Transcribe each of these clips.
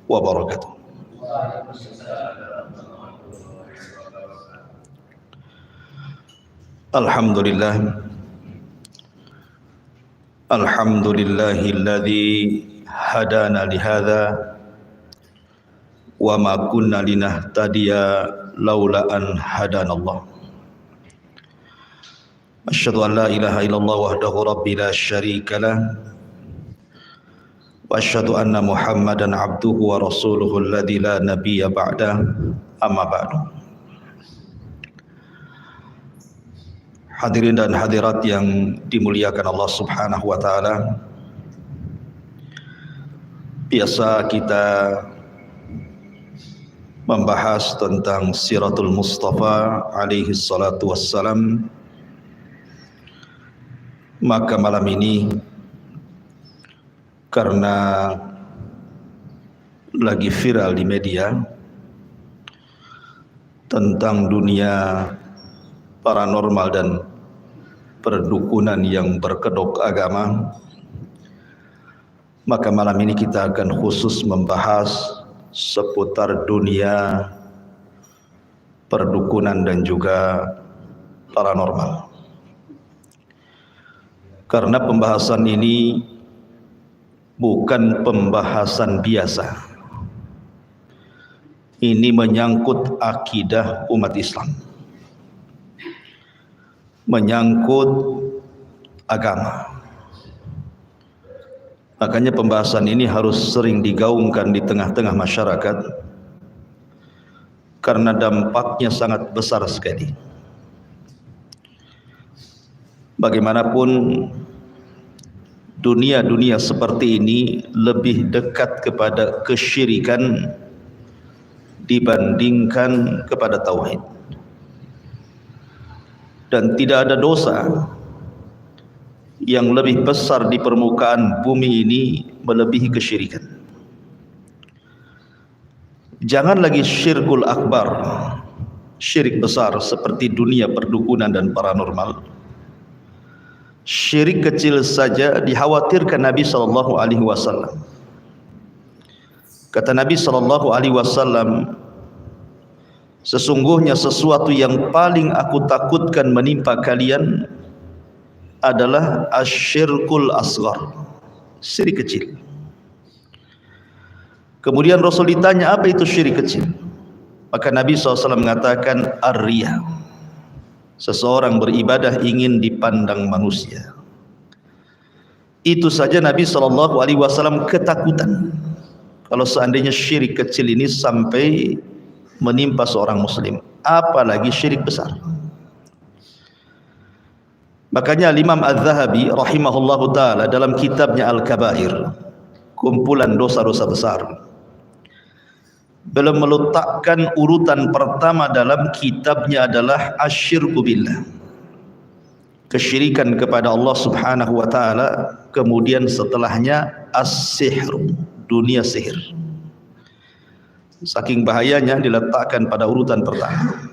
wabarakatuh. Alhamdulillah. Alhamdulillahilladzi hadana lihadza wa ma kunna linahtadiya laula an hadanallah. Asyhadu an la ilaha illallah wahdahu rabbi la syarika lah wa asyhadu anna Muhammadan abduhu wa rasuluhu alladzi la nabiyya ba'da, amma ba'du. Hadirin dan hadirat yang dimuliakan Allah Subhanahu wa taala. Biasa kita membahas tentang Siratul Mustafa alaihi salatu wassalam. Maka malam ini karena lagi viral di media tentang dunia paranormal dan perdukunan yang berkedok agama, maka malam ini kita akan khusus membahas seputar dunia perdukunan dan juga paranormal. Karena pembahasan ini bukan pembahasan biasa. Ini menyangkut akidah umat Islam, menyangkut agama. Makanya pembahasan ini harus sering digaungkan di tengah-tengah masyarakat, karena dampaknya sangat besar sekali. Bagaimanapun dunia seperti ini lebih dekat kepada kesyirikan dibandingkan kepada tauhid. Dan tidak ada dosa yang lebih besar di permukaan bumi ini melebihi kesyirikan. Jangan lagi syirkul akbar, syirik besar seperti dunia perdukunan dan paranormal. Syirik kecil saja dikhawatirkan Nabi SAW. Kata Nabi SAW, sesungguhnya sesuatu yang paling aku takutkan menimpa kalian adalah asyirkul asghar, syirik kecil. Kemudian Rasul ditanya, apa itu syirik kecil? Maka Nabi SAW mengatakan, ar-riya, seseorang beribadah ingin dipandang manusia. Itu saja Nabi SAW ketakutan kalau seandainya syirik kecil ini sampai menimpa seorang muslim, apalagi syirik besar. Makanya Imam Az-Zahabi rahimahullahu taala dalam kitabnya Al-Kabair, kumpulan dosa-dosa besar, belum meletakkan urutan pertama dalam kitabnya adalah asyirku billah, kesyirikan kepada Allah Subhanahu wa taala. Kemudian setelahnya as-sihr, dunia sihir. Saking bahayanya diletakkan pada urutan pertama.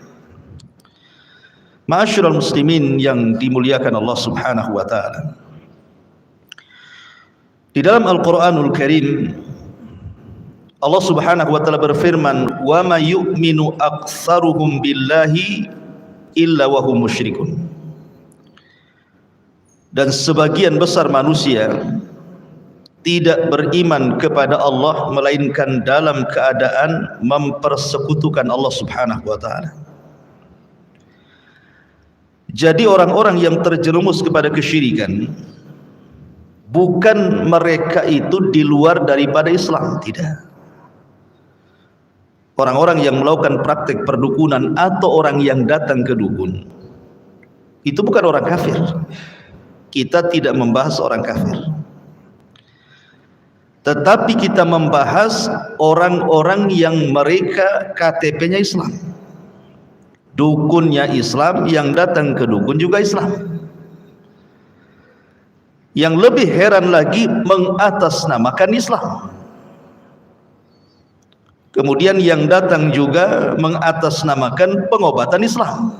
Ma'asyiral muslimin yang dimuliakan Allah Subhanahu wa taala, di dalam Al-Qur'anul Karim Allah Subhanahu wa taala berfirman, "Wa ma yu'minu aktsaruhum billahi illa wa hum musyrikun." Dan sebagian besar manusia tidak beriman kepada Allah melainkan dalam keadaan mempersekutukan Allah Subhanahu wa taala. Jadi orang-orang yang terjerumus kepada kesyirikan, bukan mereka itu di luar daripada Islam, tidak. Orang-orang yang melakukan praktek perdukunan atau orang yang datang ke dukun, itu bukan orang kafir. Kita tidak membahas orang kafir, tetapi kita membahas orang-orang yang mereka KTP-nya Islam, dukunnya Islam, yang datang ke dukun juga Islam. Yang lebih heran lagi, mengatasnamakan Islam. Kemudian yang datang juga mengatasnamakan pengobatan Islam.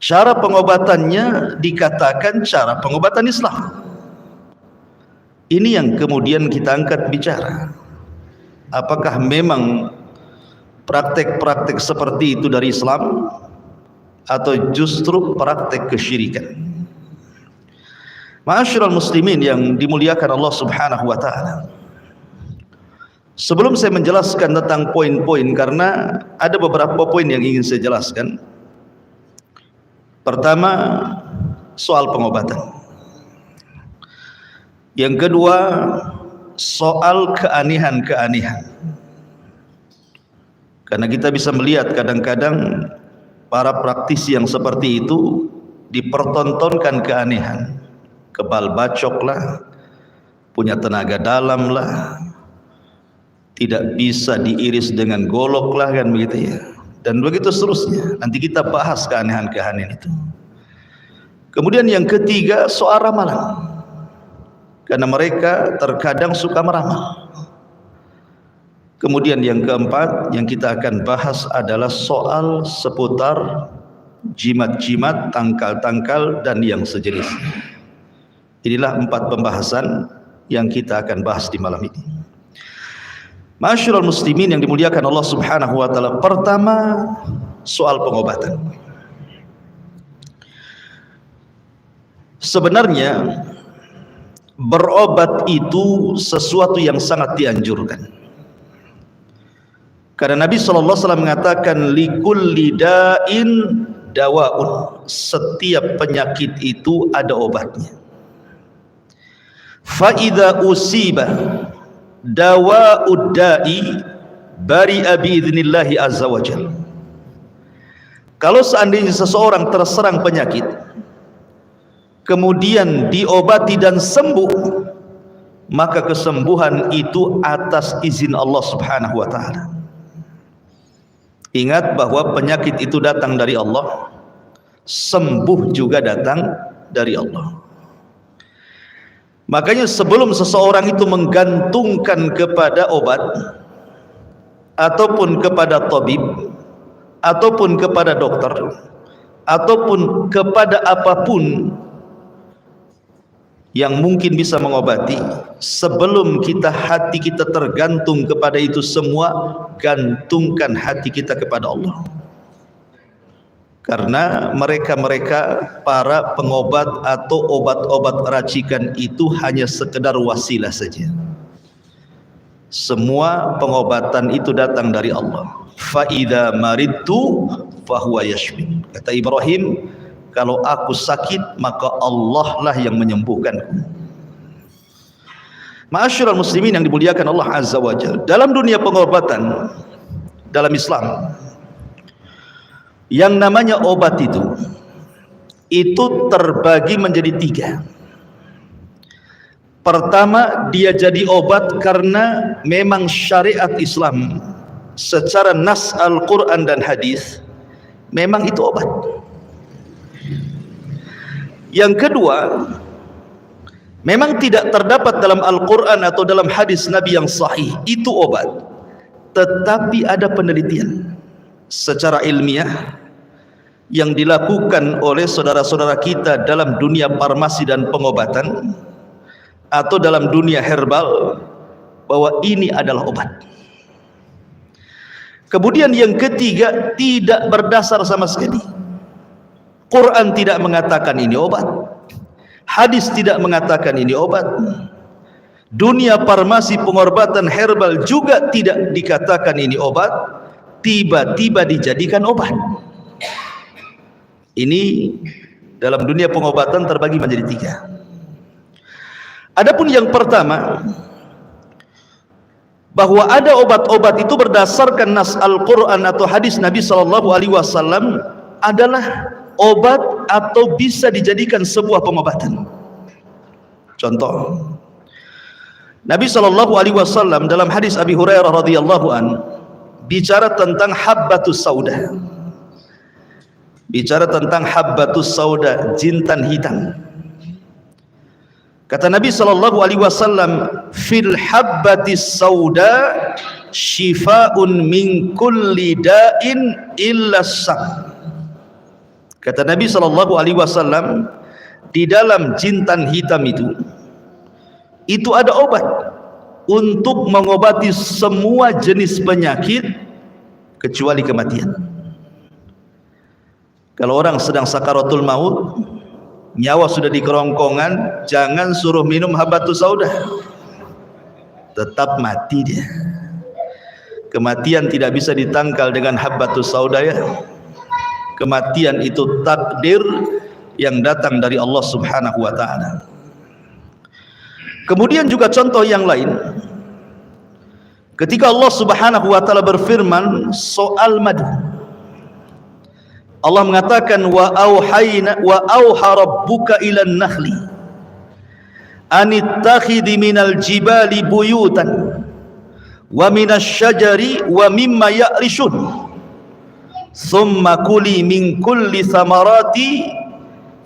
Cara pengobatannya dikatakan cara pengobatan Islam. Ini yang kemudian kita angkat bicara. Apakah memang praktek-praktek seperti itu dari Islam atau justru praktek kesyirikan? Ma'asyiral muslimin yang dimuliakan Allah Subhanahu wa taala. Sebelum saya menjelaskan tentang poin-poin, karena ada beberapa poin yang ingin saya jelaskan. Pertama, soal pengobatan. Yang kedua, soal keanehan-keanehan. Karena kita bisa melihat kadang-kadang para praktisi yang seperti itu dipertontonkan keanehan. Kebal bacok lah, punya tenaga dalam lah, tidak bisa diiris dengan golok lah, kan begitu ya. Dan begitu seterusnya. Nanti kita bahas keanehan-keanehan itu. Kemudian yang ketiga, soal ramalan. Karena mereka terkadang suka meramal. Kemudian yang keempat yang kita akan bahas adalah soal seputar jimat-jimat, tangkal-tangkal dan yang sejenisnya. Inilah 4 pembahasan yang kita akan bahas di malam ini. Ma'asyiral muslimin yang dimuliakan Allah Subhanahu wa taala. Pertama, soal pengobatan. Sebenarnya berobat itu sesuatu yang sangat dianjurkan. Karena Nabi SAW mengatakan likulli da'in dawaun. Setiap penyakit itu ada obatnya. Fa idza usiba dawa'ud da'i bari'a bi'idznillah azza wajalla. Kalau seandainya seseorang terserang penyakit, kemudian diobati dan sembuh, maka kesembuhan itu atas izin Allah Subhanahu wa taala. Ingat bahwa penyakit itu datang dari Allah, sembuh juga datang dari Allah. Makanya sebelum seseorang itu menggantungkan kepada obat ataupun kepada tabib ataupun kepada dokter ataupun kepada apapun yang mungkin bisa mengobati, sebelum hati kita tergantung kepada itu semua, gantungkan hati kita kepada Allah. Karena mereka para pengobat atau obat-obat racikan itu hanya sekedar wasilah saja. Semua pengobatan itu datang dari Allah. Fa idza maridtu fahuwa yashfin. Kata Ibrahim, kalau aku sakit maka Allah lah yang menyembuhkanku. Ma'asyiral muslimin yang dimuliakan Allah Azza wa Jalla. Dalam dunia pengobatan dalam Islam, yang namanya obat itu terbagi menjadi 3. Pertama, dia jadi obat karena memang syariat Islam secara nas Al-Quran dan hadis memang itu obat. Yang kedua, memang tidak terdapat dalam Al-Quran atau dalam hadis Nabi yang sahih itu obat, tetapi ada penelitian secara ilmiah yang dilakukan oleh saudara-saudara kita dalam dunia farmasi dan pengobatan atau dalam dunia herbal bahwa ini adalah obat. Kemudian yang ketiga, tidak berdasar sama sekali. Quran tidak mengatakan ini obat, hadis tidak mengatakan ini obat, dunia farmasi pengobatan herbal juga tidak dikatakan ini obat, tiba-tiba dijadikan obat. Ini dalam dunia pengobatan terbagi menjadi 3. Adapun yang pertama, bahwa ada obat-obat itu berdasarkan nas Al-Quran atau hadis Nabi SAW adalah obat atau bisa dijadikan sebuah pengobatan. Contoh, Nabi SAW dalam hadis Abi Hurairah radhiyallahu an bicara tentang habbatus sauda. Bicara tentang habbatus sauda, jintan hitam. Kata Nabi SAW, fil habbatis sauda shifaun min kulli da'in illa sam. Kata Nabi SAW, di dalam jintan hitam itu ada obat untuk mengobati semua jenis penyakit kecuali kematian. Kalau orang sedang sakaratul maut, nyawa sudah di kerongkongan, jangan suruh minum habbatus sauda, tetap mati dia. Kematian tidak bisa ditangkal dengan habbatus sauda ya. Kematian itu takdir yang datang dari Allah Subhanahu wa taala. Kemudian juga contoh yang lain, ketika Allah Subhanahu wa taala berfirman soal madu, Allah mengatakan wa auha rabbuka ilan nakhli anittakhidhi minal jibali buyutan wa minas syajari wa mimma ya'rishun thumma kuli min kulli thamarati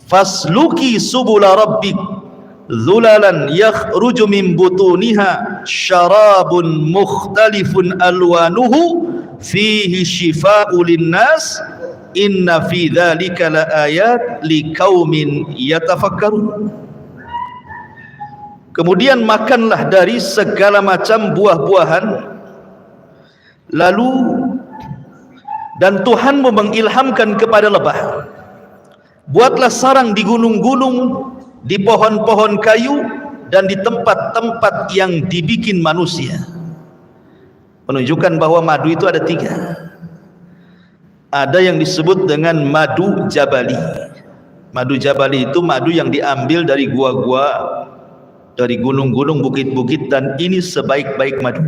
fasluki subula rabbik dhulalan yakhruju min butuniha syarabun mukhtalifun alwanuhu fihi shifa'u linnas inna fi dzalika laayat liqaumin yatafakkarun. Kemudian makanlah dari segala macam buah-buahan, lalu dan Tuhanmu mengilhamkan kepada lebah, buatlah sarang di gunung-gunung, di pohon-pohon kayu, dan di tempat-tempat yang dibikin manusia. Menunjukkan bahwa madu itu ada 3. Ada yang disebut dengan madu jabali. Madu jabali itu madu yang diambil dari gua-gua, dari gunung-gunung, bukit-bukit, dan ini sebaik-baik madu.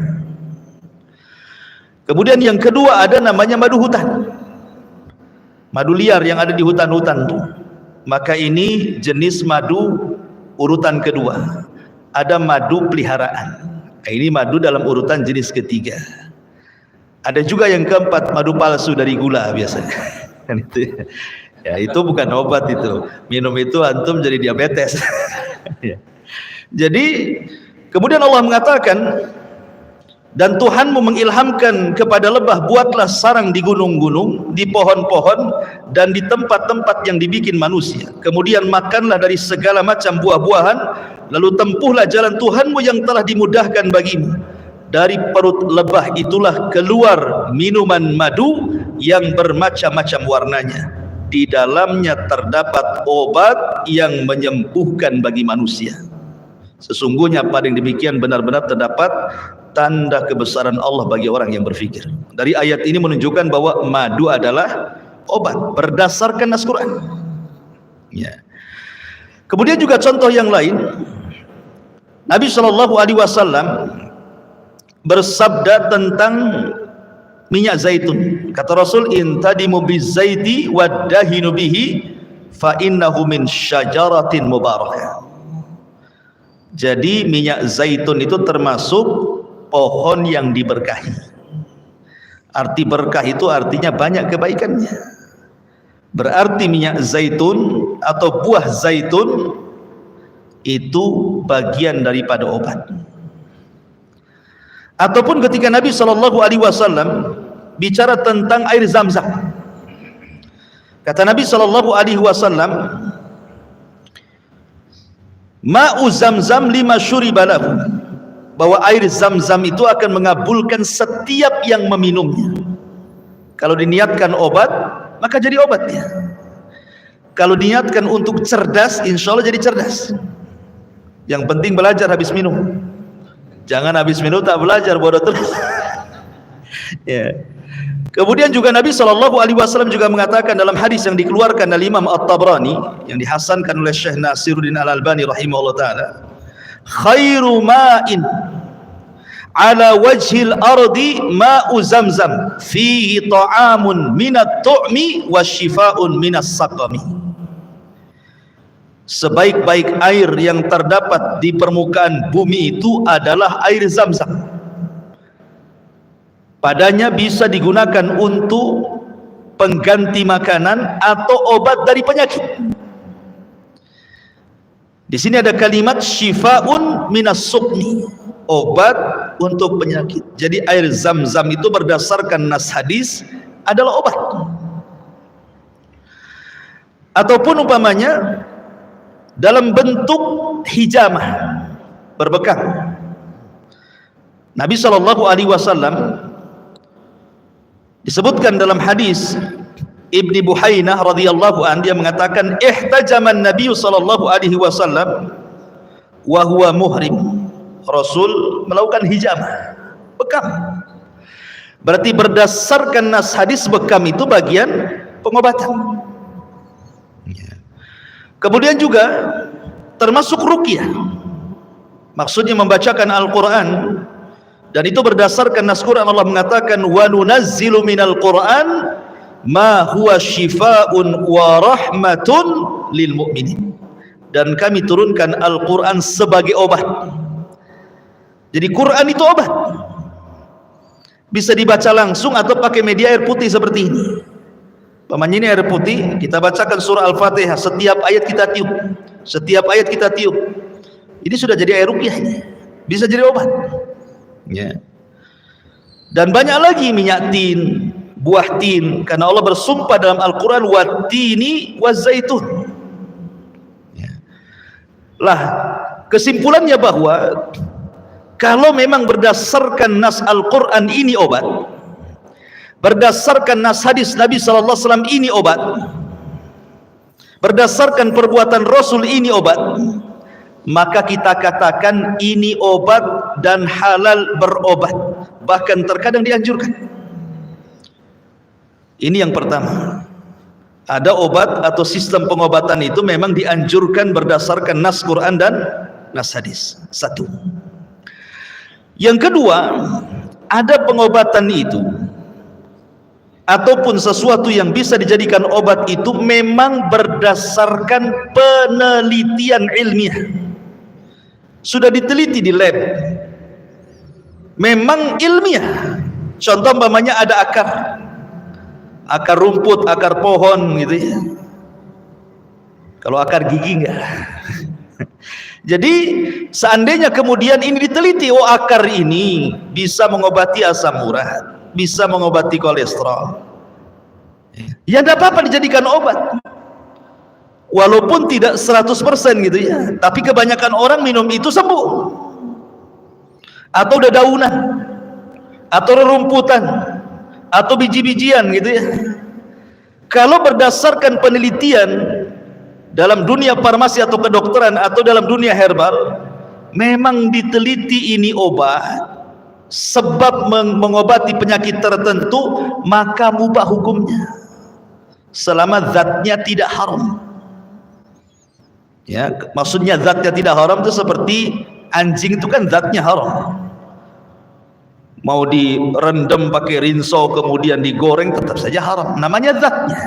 Kemudian yang kedua ada namanya madu hutan, madu liar yang ada di hutan-hutan tuh. Maka ini jenis madu urutan kedua. Ada madu peliharaan, ini madu dalam urutan jenis ketiga. Ada juga yang keempat, madu palsu dari gula biasanya. Kan itu ya, itu bukan obat itu. Minum itu antum jadi diabetes. Jadi kemudian Allah mengatakan, dan Tuhanmu mengilhamkan kepada lebah, buatlah sarang di gunung-gunung, di pohon-pohon, dan di tempat-tempat yang dibikin manusia. Kemudian makanlah dari segala macam buah-buahan, lalu tempuhlah jalan Tuhanmu yang telah dimudahkan bagimu. Dari perut lebah itulah keluar minuman madu yang bermacam-macam warnanya. Di dalamnya terdapat obat yang menyembuhkan bagi manusia. Sesungguhnya pada yang demikian benar-benar terdapat tanda kebesaran Allah bagi orang yang berfikir. Dari ayat ini menunjukkan bahwa madu adalah obat berdasarkan nas Quran. Ya. Kemudian juga contoh yang lain, Nabi Shallallahu Alaihi Wasallam bersabda tentang minyak zaitun. Kata Rasul, intadimu bizaiti waddahinu bihi fa innahu min syajaratin mubarakah. Jadi minyak zaitun itu termasuk pohon yang diberkahi. Arti berkah itu artinya banyak kebaikannya. Berarti minyak zaitun atau buah zaitun itu bagian daripada obat. Ataupun ketika Nabi Shallallahu Alaihi Wasallam bicara tentang air Zam-Zam, kata Nabi Shallallahu Alaihi Wasallam, ma'u Zam-Zam lima syuribalahu, bahwa air Zam-Zam itu akan mengabulkan setiap yang meminumnya. Kalau diniatkan obat, maka jadi obatnya. Kalau diniatkan untuk cerdas, insya Allah jadi cerdas. Yang penting belajar habis minum. Jangan habis minum tak belajar, bodoh terus. Ya. Kemudian juga Nabi Shallallahu Alaihi Wasallam juga mengatakan dalam hadis yang dikeluarkan oleh Imam At-Tabrani, yang dihasankan oleh Syekh Nasiruddin Al-Albani rahimahullah taala, khairu ma'in ala wajhil ardi ma'u Zamzam fihi ta'amun minat tu'mi wa shifa'un minas saqami. Sebaik-baik air yang terdapat di permukaan bumi itu adalah air Zam-Zam. Padanya bisa digunakan untuk pengganti makanan atau obat dari penyakit. Di sini ada kalimat syifa'un minas suqmi, obat untuk penyakit. Jadi air Zam-Zam itu berdasarkan nas hadis adalah obat. Ataupun umpamanya dalam bentuk hijamah, berbekam. Nabi SAW disebutkan dalam hadis Ibni Buhainah radhiyallahu an, dia mengatakan ihtajaman Nabi SAW wa huwa muhrim. Rasul melakukan hijamah, bekam. Berarti berdasarkan nas hadis bekam itu bagian pengobatan. Kemudian juga termasuk ruqyah, maksudnya membacakan Al-Quran, dan itu berdasarkan nas Quran. Allah mengatakan wa nunazzilu minal Quran ma huwa shifaa'un wa rahmatun lil mu'minin, dan kami turunkan Al-Quran sebagai obat. Jadi Quran itu obat, bisa dibaca langsung atau pakai media air putih seperti ini. Pamannya ini air putih, kita bacakan surah Al-Fatihah, setiap ayat kita tiup, setiap ayat kita tiup. Ini sudah jadi air ruqyah, bisa jadi obat. Ya. Dan banyak lagi minyak tin, buah tin, karena Allah bersumpah dalam Al-Quran wattini wazaitun. Ya. Lah, kesimpulannya bahwa kalau memang berdasarkan nas Al-Quran ini obat, berdasarkan nas hadis Nabi SAW ini obat, berdasarkan perbuatan Rasul ini obat, maka kita katakan ini obat dan halal berobat, bahkan terkadang dianjurkan. Ini yang pertama, ada obat atau sistem pengobatan itu memang dianjurkan berdasarkan nas Quran dan nas hadis. Satu. Yang kedua, ada pengobatan itu ataupun sesuatu yang bisa dijadikan obat itu memang berdasarkan penelitian ilmiah, sudah diteliti di lab, memang ilmiah. Contoh umpamanya ada akar rumput, akar pohon gitu ya. Kalau akar gigi enggak. Jadi seandainya kemudian ini diteliti, oh akar ini bisa mengobati asam urat, bisa mengobati kolesterol, ya tidak apa-apa dijadikan obat, walaupun tidak 100% gitu ya, tapi kebanyakan orang minum itu sembuh. Atau dedaunan, atau rerumputan, atau biji-bijian gitu ya. Kalau berdasarkan penelitian dalam dunia farmasi atau kedokteran atau dalam dunia herbal, memang diteliti ini obat, sebab mengobati penyakit tertentu, maka mubah hukumnya selama zatnya tidak haram. Ya, maksudnya zatnya tidak haram itu seperti anjing itu kan zatnya haram. Mau direndam pakai rinso kemudian digoreng tetap saja haram, namanya zatnya.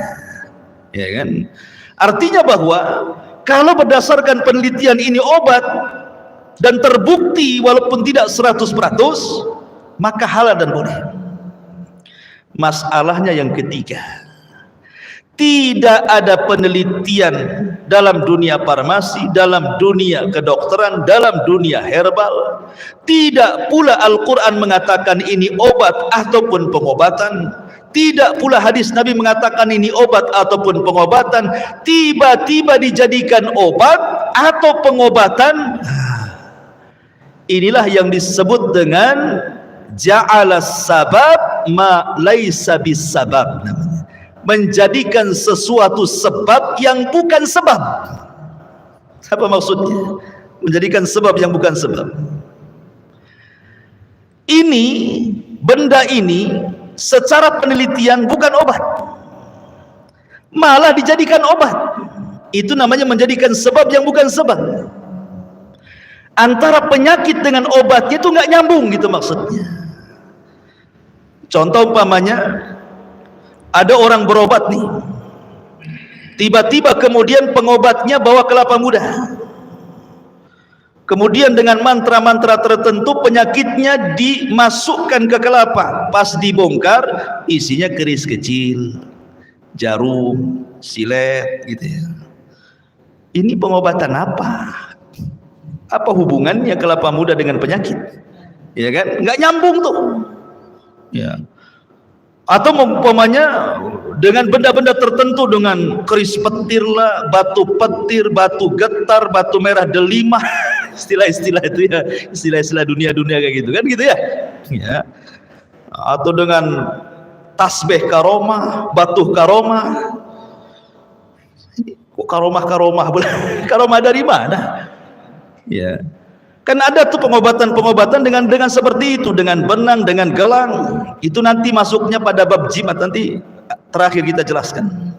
Ya kan? Artinya bahwa kalau berdasarkan penelitian ini obat dan terbukti walaupun tidak 100%, maka halal dan boleh. Masalahnya yang ketiga, tidak ada penelitian dalam dunia farmasi, dalam dunia kedokteran, dalam dunia herbal, tidak pula Al-Quran mengatakan ini obat ataupun pengobatan, tidak pula hadis Nabi mengatakan ini obat ataupun pengobatan, tiba-tiba dijadikan obat atau pengobatan. Inilah yang disebut dengan ja'ala sabab ma laisa bisabab, namanya menjadikan sesuatu sebab yang bukan sebab. Apa maksudnya? Menjadikan sebab yang bukan sebab. Ini, benda ini secara penelitian bukan obat, malah dijadikan obat. Itu namanya menjadikan sebab yang bukan sebab. Antara penyakit dengan obatnya itu nggak nyambung gitu maksudnya. Contoh umpamanya ada orang berobat nih, tiba-tiba kemudian pengobatnya bawa kelapa muda, kemudian dengan mantra-mantra tertentu penyakitnya dimasukkan ke kelapa, pas dibongkar isinya keris kecil, jarum, silet gitu ya. Ini pengobatan apa? Apa hubungannya kelapa muda dengan penyakit? Ya kan? Nggak nyambung tuh. Ya. Atau umpamanya dengan benda-benda tertentu, dengan keris petir lah, batu petir, batu getar, batu merah delima, istilah-istilah itu ya, istilah-istilah dunia-dunia kayak gitu kan gitu ya. Ya. Atau dengan tasbih karomah, batuh karomah. Kok karomah-karomah? Karomah dari mana? Ya. Kan ada tuh pengobatan-pengobatan dengan seperti itu, dengan benang, dengan gelang. Itu nanti masuknya pada bab jimat, nanti terakhir kita jelaskan.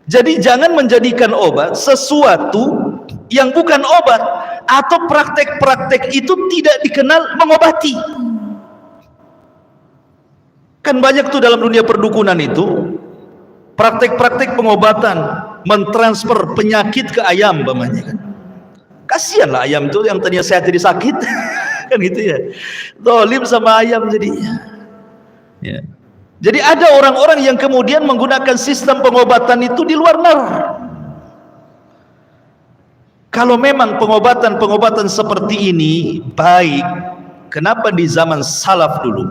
Jadi jangan menjadikan obat sesuatu yang bukan obat, atau praktek-praktek itu tidak dikenal mengobati. Kan banyak tuh dalam dunia perdukunan itu praktek-praktek pengobatan, mentransfer penyakit ke ayam umpamanya kan. Kasihanlah ayam itu yang tadinya sehat jadi sakit. Kan gitu ya. Zalim sama ayam jadinya. Ya. Jadi ada orang-orang yang kemudian menggunakan sistem pengobatan itu di luar nalar. Kalau memang pengobatan-pengobatan seperti ini baik, kenapa di zaman salaf dulu,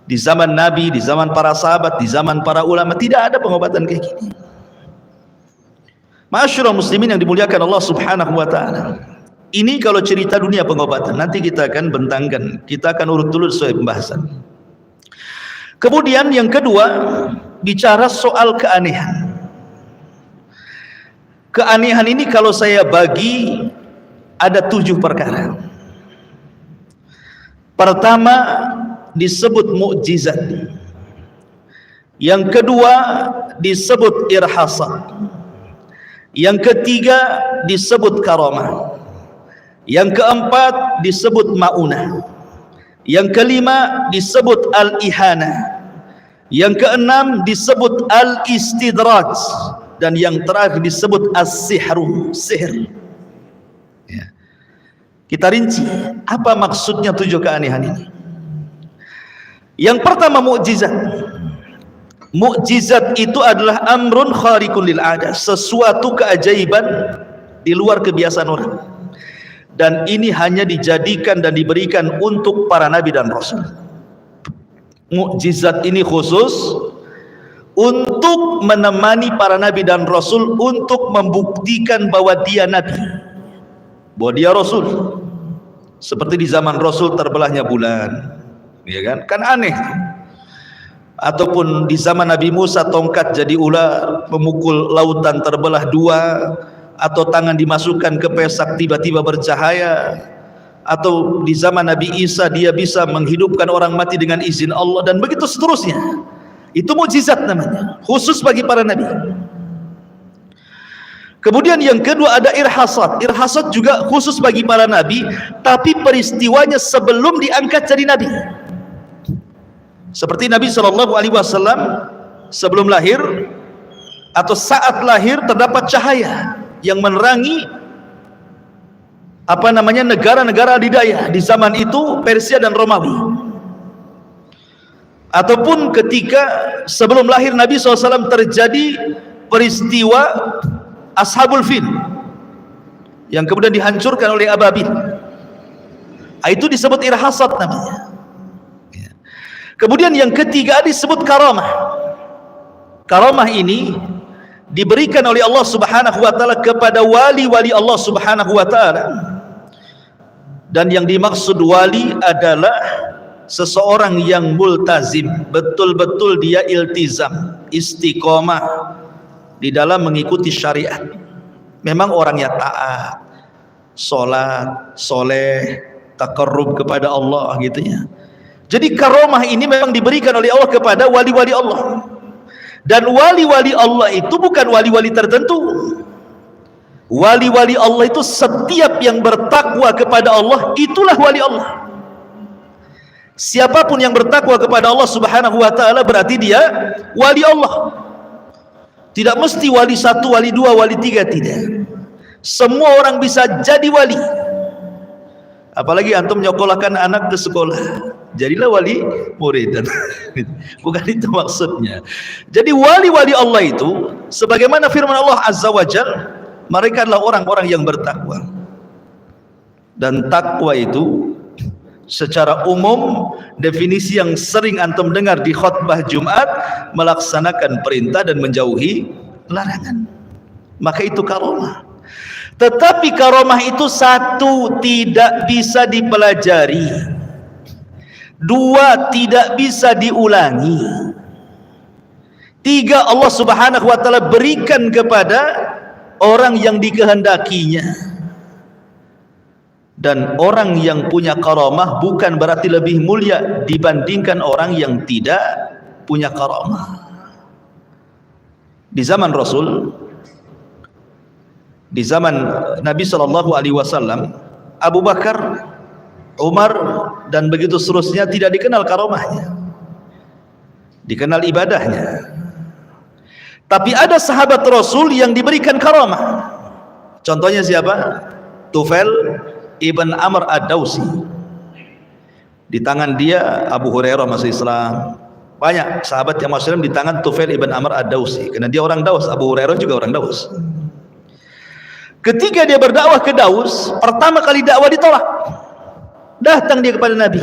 di zaman Nabi, di zaman para sahabat, di zaman para ulama tidak ada pengobatan kayak gini? Ma'asyiral muslimin yang dimuliakan Allah Subhanahu wa taala. Ini kalau cerita dunia pengobatan, nanti kita akan bentangkan, kita akan urut dulu sesuai pembahasan. Kemudian yang kedua, bicara soal keanehan. Keanehan ini kalau saya bagi ada 7 perkara. Pertama disebut mukjizat. Yang kedua disebut irhasat. Yang ketiga disebut karamah. Yang keempat disebut maunah. Yang kelima disebut al-ihana. Yang keenam disebut al-istidraj. Dan yang terakhir disebut as-sihru, sihir. Ya. Kita rinci, apa maksudnya 7 keanehan ini? Yang pertama mukjizat. Mukjizat itu adalah amrun khariqun lil adah, sesuatu keajaiban di luar kebiasaan orang. Dan ini hanya dijadikan dan diberikan untuk para nabi dan rasul. Mukjizat ini khusus untuk menemani para nabi dan rasul, untuk membuktikan bahwa dia nabi, bahwa dia rasul. Seperti di zaman rasul terbelahnya bulan, ya kan? Kan aneh. Ataupun di zaman Nabi Musa tongkat jadi ular, memukul lautan terbelah 2, atau tangan dimasukkan ke pesak tiba-tiba bercahaya, atau di zaman Nabi Isa dia bisa menghidupkan orang mati dengan izin Allah, dan begitu seterusnya. Itu mukjizat namanya, khusus bagi para nabi. Kemudian yang kedua ada irhasat. Irhasat juga khusus bagi para nabi, tapi peristiwanya sebelum diangkat jadi nabi. Seperti Nabi SAW sebelum lahir atau saat lahir terdapat cahaya yang menerangi negara-negara adidaya di zaman itu, Persia dan Romawi. Ataupun ketika sebelum lahir Nabi SAW terjadi peristiwa Ashabul Fil yang kemudian dihancurkan oleh ababil. Itu disebut irhasat namanya. Kemudian yang ketiga disebut karamah. Karamah ini diberikan oleh Allah Subhanahu wa taala kepada wali-wali Allah Subhanahu wa taala. Dan yang dimaksud wali adalah seseorang yang multazim, betul-betul dia iltizam, istiqomah di dalam mengikuti syariat. Memang orangnya taat, sholat, soleh, taqarrub kepada Allah gitu ya. Jadi karamah ini memang diberikan oleh Allah kepada wali-wali Allah. Dan wali-wali Allah itu bukan wali-wali tertentu. Wali-wali Allah itu setiap yang bertakwa kepada Allah, itulah wali Allah. Siapapun yang bertakwa kepada Allah Subhanahu wa taala berarti dia wali Allah. Tidak mesti wali 1, wali 2, wali 3, tidak. Semua orang bisa jadi wali. Apalagi antum nyokolahkan anak ke sekolah, jadilah wali murid. Bukan itu maksudnya. Jadi wali-wali Allah itu sebagaimana firman Allah Azza wa Jalla, mereka adalah orang-orang yang bertakwa. Dan takwa itu secara umum, definisi yang sering antum dengar di khutbah Jumat, melaksanakan perintah dan menjauhi larangan. Maka itu karamah. Tetapi karomah itu satu, tidak bisa dipelajari. Dua, tidak bisa diulangi. Tiga, Allah Subhanahu wa ta'ala berikan kepada orang yang dikehendakinya. Dan orang yang punya karamah bukan berarti lebih mulia dibandingkan orang yang tidak punya karamah. Di zaman Rasul, di zaman Nabi SAW, Abu Bakar, Umar, dan begitu seterusnya tidak dikenal karamahnya, dikenal ibadahnya. Tapi ada sahabat Rasul yang diberikan karamah. Contohnya siapa? Tufail ibn Amr ad-Dawsi. Di tangan dia Abu Hurairah masuk Islam. Banyak sahabat yang masuk Islam di tangan Tufail ibn Amr ad-Dawsi, karena dia orang Daus. Abu Hurairah juga orang Daus. Ketika dia berdakwah ke Daus, pertama kali dakwah ditolak. Datang dia kepada Nabi.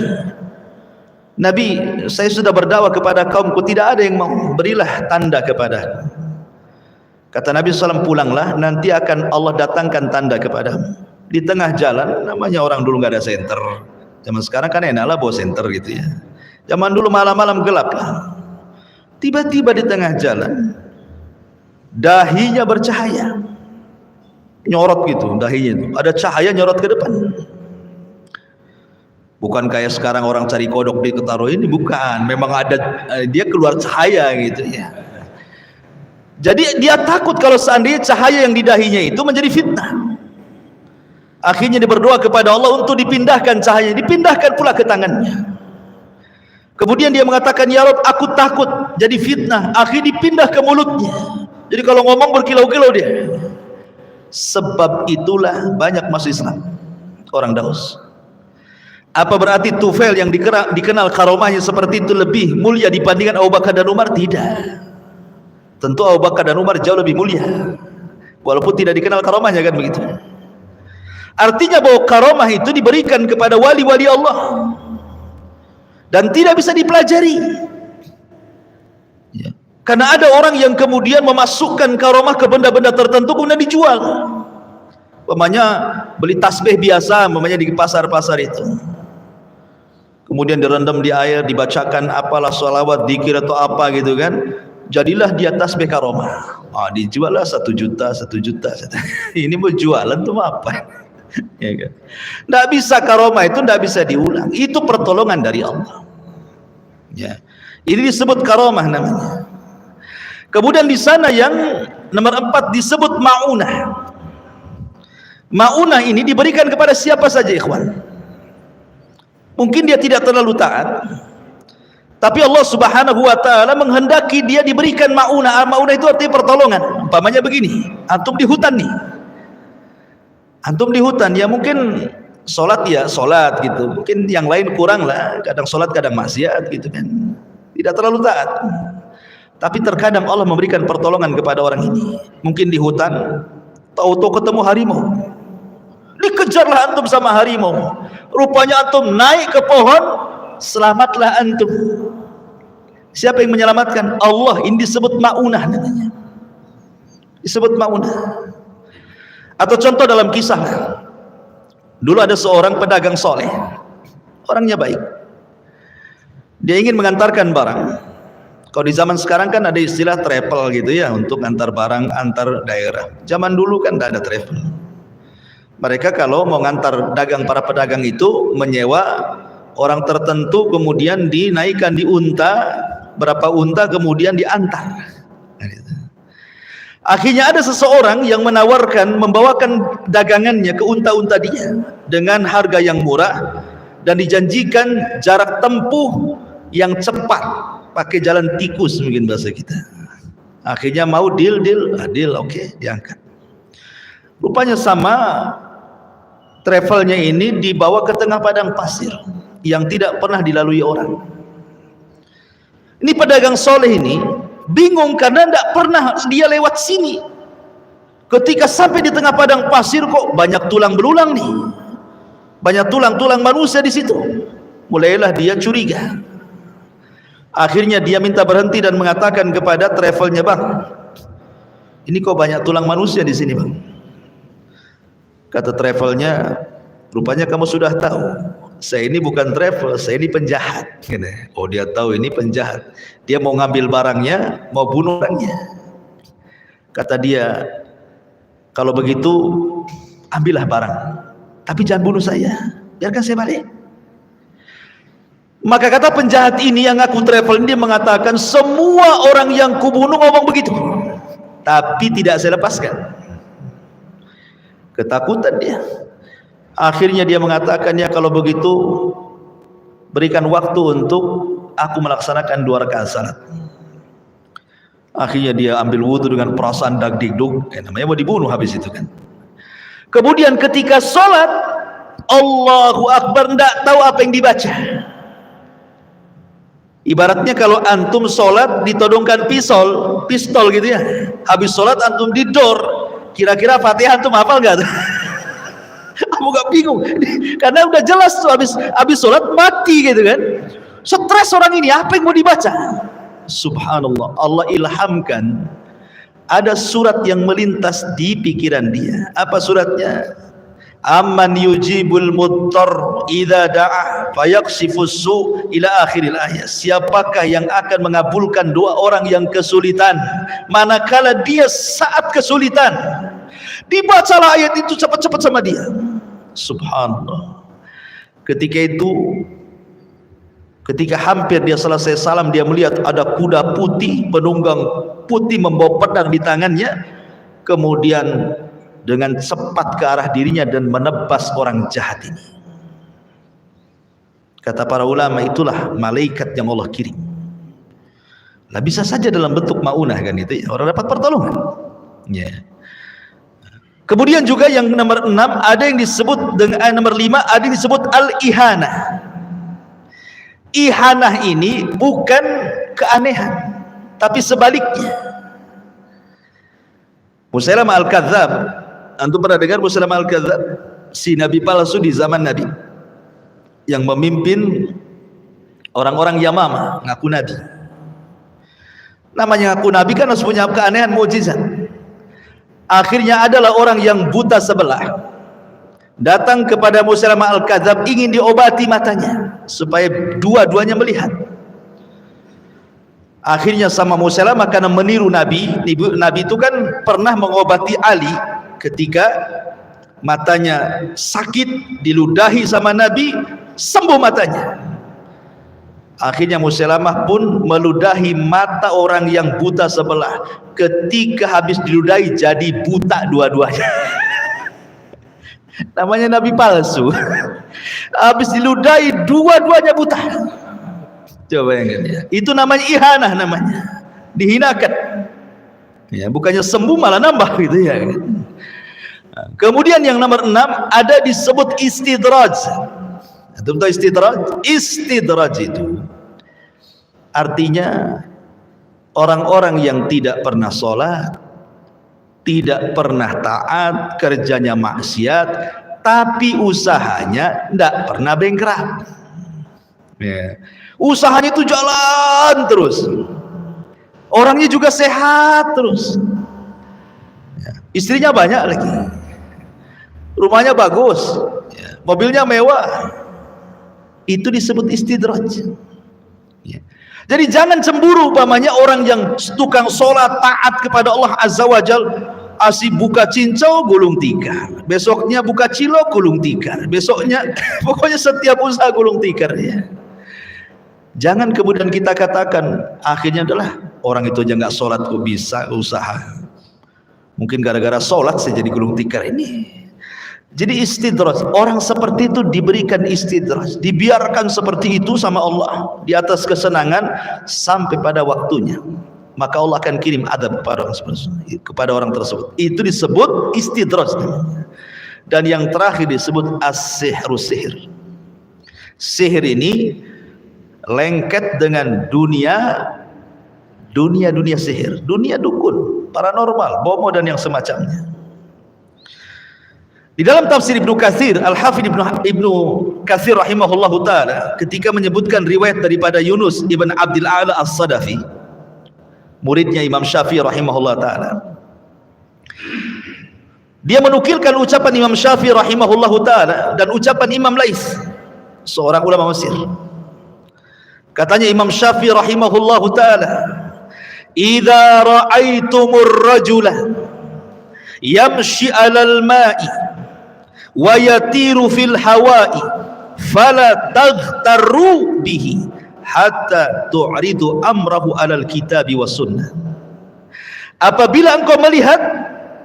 Nabi, saya sudah berdakwah kepada kaumku, tidak ada yang mau, berilah tanda kepada. Kata Nabi SAW, pulanglah, nanti akan Allah datangkan tanda kepadamu. Di tengah jalan, namanya orang dulu nggak ada senter. Zaman sekarang kan enak lah bawa senter gitu ya. Zaman dulu malam-malam gelap lah. Tiba-tiba di tengah jalan, dahinya bercahaya, nyorot gitu, dahinya itu ada cahaya nyorot ke depan. Bukan kayak sekarang orang cari kodok di ketaruh ini, bukan. Memang ada, dia keluar cahaya gitu ya. Jadi dia takut kalau seandainya cahaya yang di dahinya itu menjadi fitnah. Akhirnya dia berdoa kepada Allah untuk dipindahkan cahaya, dipindahkan pula ke tangannya. Kemudian dia mengatakan, ya Rabb, aku takut jadi fitnah. Akhirnya dipindah ke mulutnya. Jadi kalau ngomong berkilau-kilau dia. Sebab itulah banyak masuk Islam orang Daus. Apa berarti Tufail yang dikenal karomahnya seperti itu lebih mulia dibandingkan Abu Bakar dan Umar? Tidak. Tentu Abu Bakar dan Umar jauh lebih mulia, walaupun tidak dikenal karomahnya, kan begitu. Artinya bahwa karomah itu diberikan kepada wali-wali Allah dan tidak bisa dipelajari ya. Karena ada orang yang kemudian memasukkan karomah ke benda-benda tertentu kemudian dijual. Umpamanya beli tasbih biasa, umpamanya di pasar-pasar itu, kemudian direndam di air, dibacakan apalah salawat, zikir atau apa gitu kan, jadilah dia tasbih karomah. Dijual lah 1 juta. Ini mau jualan tuh apa? Ya kan? Nggak bisa, karomah itu nggak bisa diulang. Itu pertolongan dari Allah. Ya, ini disebut karomah namanya. Kemudian di sana yang nomor 4 disebut ma'unah. Ma'unah ini diberikan kepada siapa saja, ikhwan. Mungkin dia tidak terlalu taat, tapi Allah Subhanahu wa ta'ala menghendaki dia diberikan ma'unah. Ma'unah itu artinya pertolongan. Umpamanya begini, antum di hutan nih. Antum di hutan, ya mungkin sholat ya sholat gitu. Mungkin yang lain kurang lah, kadang sholat kadang maksiat gitu kan. Tidak terlalu taat. Tapi terkadang Allah memberikan pertolongan kepada orang ini. Mungkin di hutan, tahu-tahu ketemu harimau. Dikejarlah antum sama harimau. Rupanya antum naik ke pohon, selamatlah antum. Siapa yang menyelamatkan? Allah. Ini disebut ma'unah namanya. Disebut ma'unah. Atau contoh dalam kisah, dulu ada seorang pedagang soleh, orangnya baik. Dia ingin mengantarkan barang. Kalau di zaman sekarang kan ada istilah travel gitu ya, untuk antar barang antar daerah. Zaman dulu kan tidak ada travel. Mereka kalau mau ngantar dagang, para pedagang itu menyewa orang tertentu, kemudian dinaikkan di unta, berapa unta, kemudian diantar. Akhirnya ada seseorang yang menawarkan membawakan dagangannya ke unta-unta dia dengan harga yang murah dan dijanjikan jarak tempuh yang cepat, pakai jalan tikus mungkin bahasa kita. Akhirnya mau deal, oke, diangkat. Rupanya sama travelnya ini dibawa ke tengah padang pasir yang tidak pernah dilalui orang. Ini pedagang soleh ini bingung karena tidak pernah dia lewat sini. Ketika sampai di tengah padang pasir, kok banyak tulang belulang nih, banyak tulang-tulang manusia di situ. Mulailah dia curiga. Akhirnya dia minta berhenti dan mengatakan kepada travelnya, bang, ini kok banyak tulang manusia di sini bang? Kata travelnya, rupanya kamu sudah tahu, saya ini bukan travel, saya ini penjahat. Oh, dia tahu ini penjahat. Dia mau ngambil barangnya, mau bunuh orangnya. Kata dia, kalau begitu ambillah barang, tapi jangan bunuh saya, biarkan saya balik. Maka kata penjahat ini yang ngaku travel ini mengatakan, semua orang yang kubunuh ngomong begitu, tapi tidak saya lepaskan. Ketakutan dia. Akhirnya dia mengatakan, ya kalau begitu berikan waktu untuk aku melaksanakan 2 rakaat salat. Akhirnya dia ambil wudu dengan perasaan dag-digdug, namanya mau dibunuh habis itu kan. Kemudian ketika sholat, Allahu Akbar, tidak tahu apa yang dibaca. Ibaratnya kalau antum sholat ditodongkan pistol gitu ya. Habis sholat antum didor, kira-kira Fatihah antum hafal nggak? Aku gak bingung, karena udah jelas tuh habis sholat mati gitu kan. Stres orang ini, apa yang mau dibaca? Subhanallah, Allah ilhamkan ada surat yang melintas di pikiran dia. Apa suratnya? Amman yujibul muttar idza da'a fayaksifus su' ila akhiril ayat. Siapakah yang akan mengabulkan doa orang yang kesulitan manakala dia saat kesulitan? Dibacalah ayat itu cepat-cepat sama dia. Subhanallah. Ketika itu, ketika hampir dia selesai salam, dia melihat ada kuda putih, penunggang putih membawa pedang di tangannya, kemudian dengan cepat ke arah dirinya dan menebas orang jahat ini. Kata para ulama, itulah malaikat yang Allah kirim. Nah, bisa saja dalam bentuk maunah kan itu, orang dapat pertolongan. Ya. Kemudian juga yang nomor 6 ada yang disebut dengan nomor 5 ada yang disebut al-ihanah. Ihanah ini bukan keanehan, tapi sebaliknya. Musailamah al-Kadzdzab, antum pernah dengar Musailamah al-Kadzdzab? Si nabi palsu di zaman Nabi yang memimpin orang-orang Yamamah, ngaku nabi. Namanya ngaku nabi kan harus punya keanehan, mukjizat. Akhirnya adalah orang yang buta sebelah datang kepada Musailamah al-Kadzdzab, ingin diobati matanya supaya dua-duanya melihat. Akhirnya sama Musailamah, karena meniru Nabi itu kan pernah mengobati Ali ketika matanya sakit, diludahi sama Nabi, sembuh matanya. Akhirnya Musailamah pun meludahi mata orang yang buta sebelah. Ketika habis diludahi jadi buta dua-duanya. Namanya nabi palsu. Habis diludahi dua-duanya buta. Coba bayangkan ya. Itu namanya ihanah, namanya dihinakan. Ya, bukannya sembuh malah nambah gitu ya. Kemudian yang nomor 6 ada disebut istidraj. Antum tahu istidraj? Istidraj itu artinya orang-orang yang tidak pernah sholat, tidak pernah taat, kerjanya maksiat, tapi usahanya tidak pernah bengkrak. Ya. Usahanya itu jalan terus, orangnya juga sehat terus, ya. Istrinya banyak lagi, rumahnya bagus, ya. Mobilnya mewah. Itu disebut istidraj. Ya. Jadi jangan cemburu umpamanya orang yang tukang sholat taat kepada Allah Azza wa Jal, asih buka cincau gulung tikar, besoknya buka cilok gulung tikar, besoknya pokoknya setiap usaha gulung tikar ya. Jangan kemudian kita katakan akhirnya adalah orang itu aja nggak sholat kok bisa usaha, mungkin gara-gara sholat saya jadi gulung tikar ini. Jadi istidraj, orang seperti itu diberikan istidraj, dibiarkan seperti itu sama Allah di atas kesenangan sampai pada waktunya, maka Allah akan kirim adab kepada orang tersebut. Itu disebut istidraj. Dan yang terakhir disebut as-sihru, sihir. Sihir ini lengket dengan dunia sihir, dunia dukun, paranormal, bomo dan yang semacamnya. Di dalam tafsir Ibnu Katsir, Al-Hafidz Ibnu Katsir rahimahullahu taala ketika menyebutkan riwayat daripada Yunus ibn Abdul A'la As-Sadafi, muridnya Imam Syafi'i rahimahullahu taala, Dia menukilkan ucapan Imam Syafi'i rahimahullahu ta'ala dan ucapan Imam Laits, seorang ulama Mesir. Katanya Imam Syafi'i rahimahullahu ta'ala, "Idza ra'aitumur rajula yamshi 'alal ma'i wa yatiru fil hawa'i fala taghtarru bihi hatta tu'ridu amrahu 'alal kitabi was sunnah." Apabila engkau melihat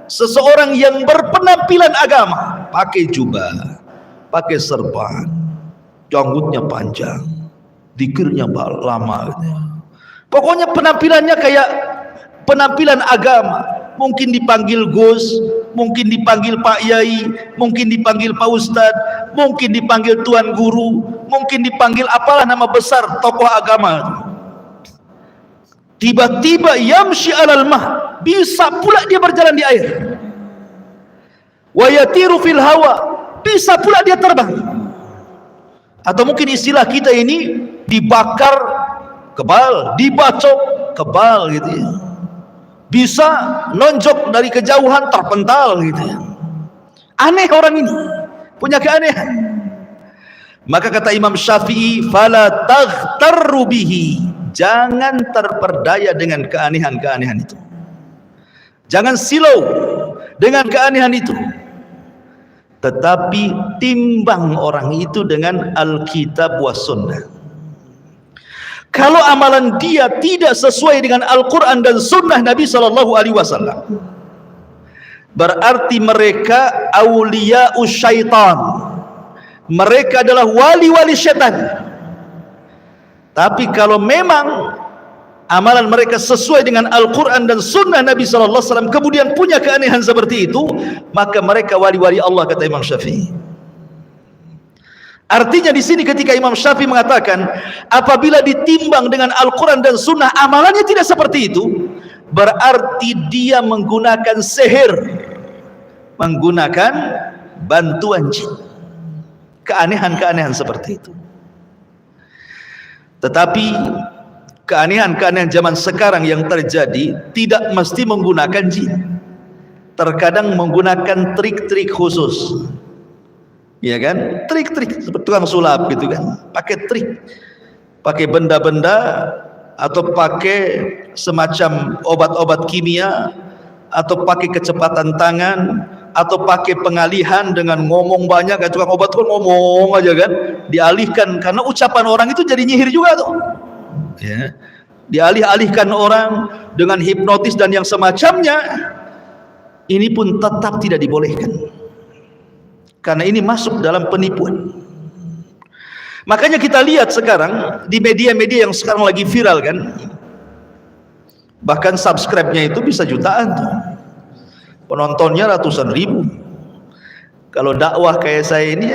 seseorang yang berpenampilan agama, pakai jubah, pakai serban, janggutnya panjang, zikirnya lama, pokoknya penampilannya kayak penampilan agama. Mungkin dipanggil Gus, mungkin dipanggil Pak Yai, mungkin dipanggil Pak Ustadz, mungkin dipanggil Tuan Guru, mungkin dipanggil apalah nama besar tokoh agama. Tiba-tiba yamshi alal mah, bisa pula dia berjalan di air. Wa yatiru fil hawa, bisa pula dia terbang. Atau mungkin istilah kita ini, dibakar kebal, dibacok kebal gitu ya. Bisa nonjok dari kejauhan, terpental gitu ya. Aneh orang ini, punya keanehan. Maka kata Imam Syafi'i, fala taghtarru bihi, jangan terperdaya dengan keanehan-keanehan itu, jangan silau dengan keanehan itu, tetapi timbang orang itu dengan Alkitab was sunnah. Kalau amalan dia tidak sesuai dengan Al-Quran dan sunnah Nabi SAW, berarti mereka awliya'us syaitan, mereka adalah wali-wali syaitan. Tapi kalau memang amalan mereka sesuai dengan Al-Quran dan sunnah Nabi SAW, kemudian punya keanehan seperti itu, maka mereka wali-wali Allah, kata Imam Syafi'i. Artinya di sini ketika Imam Syafi'i mengatakan, apabila ditimbang dengan Al-Quran dan sunnah amalannya tidak seperti itu, berarti dia menggunakan sihir, menggunakan bantuan jin. Keanehan-keanehan seperti itu. Tetapi keanehan-keanehan zaman sekarang yang terjadi tidak mesti menggunakan jin. Terkadang menggunakan trik-trik khusus, ya kan? Trik-trik seperti tukang sulap gitu kan, pakai trik, pakai benda-benda, atau pakai semacam obat-obat kimia, atau pakai kecepatan tangan, atau pakai pengalihan dengan ngomong banyak. Kayak tukang obat kan ngomong aja kan, dialihkan karena ucapan orang itu jadi nyihir juga tuh ya. Dialih-alihkan orang dengan hipnotis dan yang semacamnya. Ini pun tetap tidak dibolehkan, karena ini masuk dalam penipuan. Makanya kita lihat sekarang di media-media yang sekarang lagi viral kan, bahkan subscribe-nya itu bisa jutaan tuh, penontonnya ratusan ribu. Kalau dakwah kayak saya ini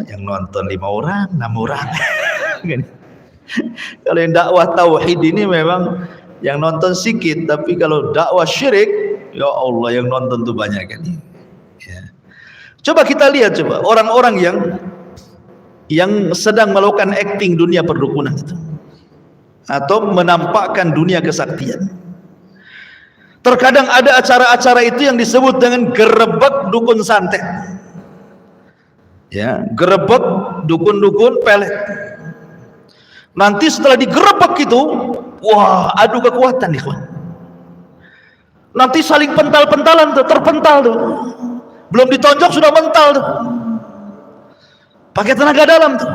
yang nonton 5 orang, 6 orang. Kalau yang dakwah tauhid ini memang yang nonton sedikit, tapi kalau dakwah syirik, ya Allah, yang nonton tuh banyak kan ya. Coba kita lihat coba orang-orang yang sedang melakukan acting dunia perdukunan itu, atau menampakkan dunia kesaktian. Terkadang ada acara-acara itu yang disebut dengan gerebek dukun santet ya, gerebek dukun-dukun pelet. Nanti setelah digerebek itu, wah, adu kekuatan nih kawan. Nanti saling pental-pentalan tuh, terpental tuh, belum ditonjok sudah mental tuh, pakai tenaga dalam tuh.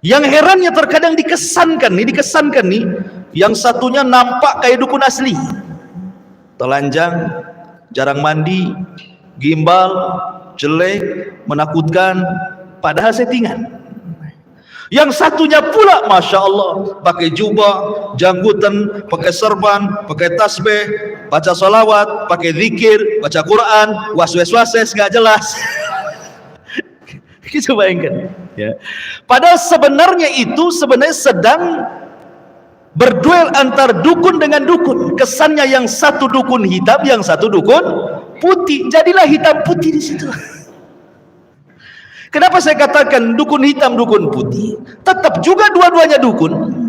Yang herannya terkadang dikesankan nih, yang satunya nampak kayak dukun asli, telanjang, jarang mandi, gimbal, jelek, menakutkan, padahal settingan. Yang satunya pula, masya Allah, pakai jubah, janggutan, pakai serban, pakai tasbih, baca salawat, pakai zikir, baca Quran, was-was-was, nggak jelas. Kita bayangkan ya. Padahal sebenarnya itu sedang berduel antar dukun dengan dukun. Kesannya yang satu dukun hitam, yang satu dukun putih. Jadilah hitam putih di situ. Kenapa saya katakan dukun hitam, dukun putih? Tetap juga dua-duanya dukun.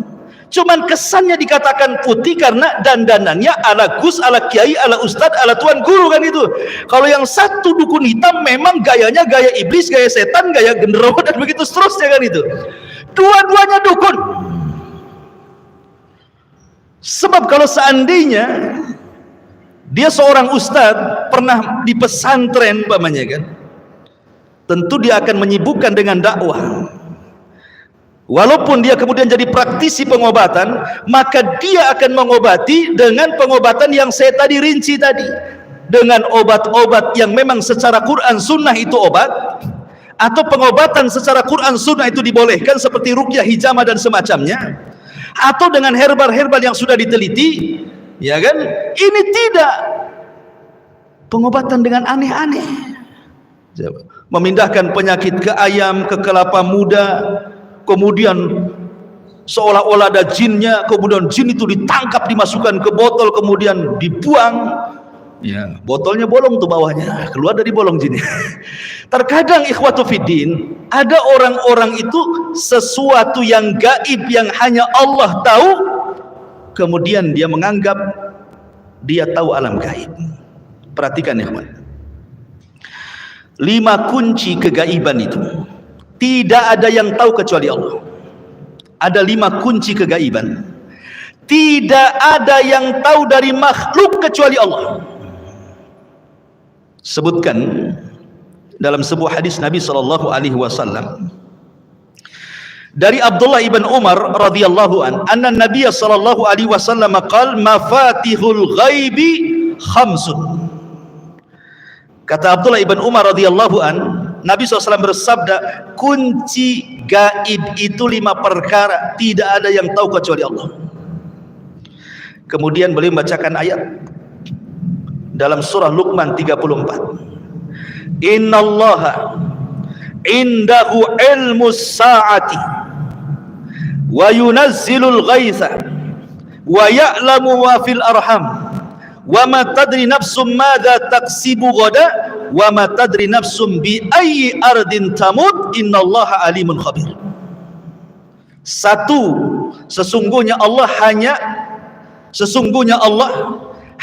Cuman kesannya dikatakan putih karena dandanannya ala gus, ala kiai, ala ustad, ala tuan guru kan itu. Kalau yang satu dukun hitam memang gayanya gaya iblis, gaya setan, gaya genderuwo dan begitu seterusnya kan itu. Dua-duanya dukun. Sebab kalau seandainya dia seorang ustad pernah di pesantren umpamanya kan, tentu dia akan menyibukkan dengan dakwah. Walaupun dia kemudian jadi praktisi pengobatan, maka dia akan mengobati dengan pengobatan yang saya tadi rinci tadi, dengan obat-obat yang memang secara Quran Sunnah itu obat, atau pengobatan secara Quran Sunnah itu dibolehkan seperti ruqyah, hijamah dan semacamnya, atau dengan herbal-herbal yang sudah diteliti, ya kan? Ini tidak pengobatan dengan aneh-aneh, memindahkan penyakit ke ayam, ke kelapa muda, kemudian seolah-olah ada jinnya, kemudian jin itu ditangkap, dimasukkan ke botol, kemudian dibuang, ya botolnya bolong tuh bawahnya, keluar dari bolong jinnya. Terkadang ikhwatu fiddin, ada orang-orang itu sesuatu yang gaib yang hanya Allah tahu, kemudian dia menganggap dia tahu alam gaib. Perhatikan ikhwan, 5 kunci kegaiban itu tidak ada yang tahu kecuali Allah. Ada 5 kunci kegaiban, tidak ada yang tahu dari makhluk kecuali Allah. Sebutkan dalam sebuah hadis Nabi SAW dari Abdullah ibn Umar radhiyallahu an, anna Nabiy sallallahu alaihi wasallam qala mafatihul ghaibi khamsun. Kata Abdullah ibn Umar radhiyallahu an, Nabi SAW bersabda, kunci gaib itu 5 perkara, tidak ada yang tahu kecuali Allah. Kemudian beliau membacakan ayat dalam surah Luqman 34. Innallaha indahu ilmus sa'ati wa yunazzilul ghaitha wa ya'lamu ma fil arham wa ma tadri nafsum madza taksibu ghada wa ma tadri nafsum bi ayyi ardin tamut innallaha alimun khabir. 1. Sesungguhnya Allah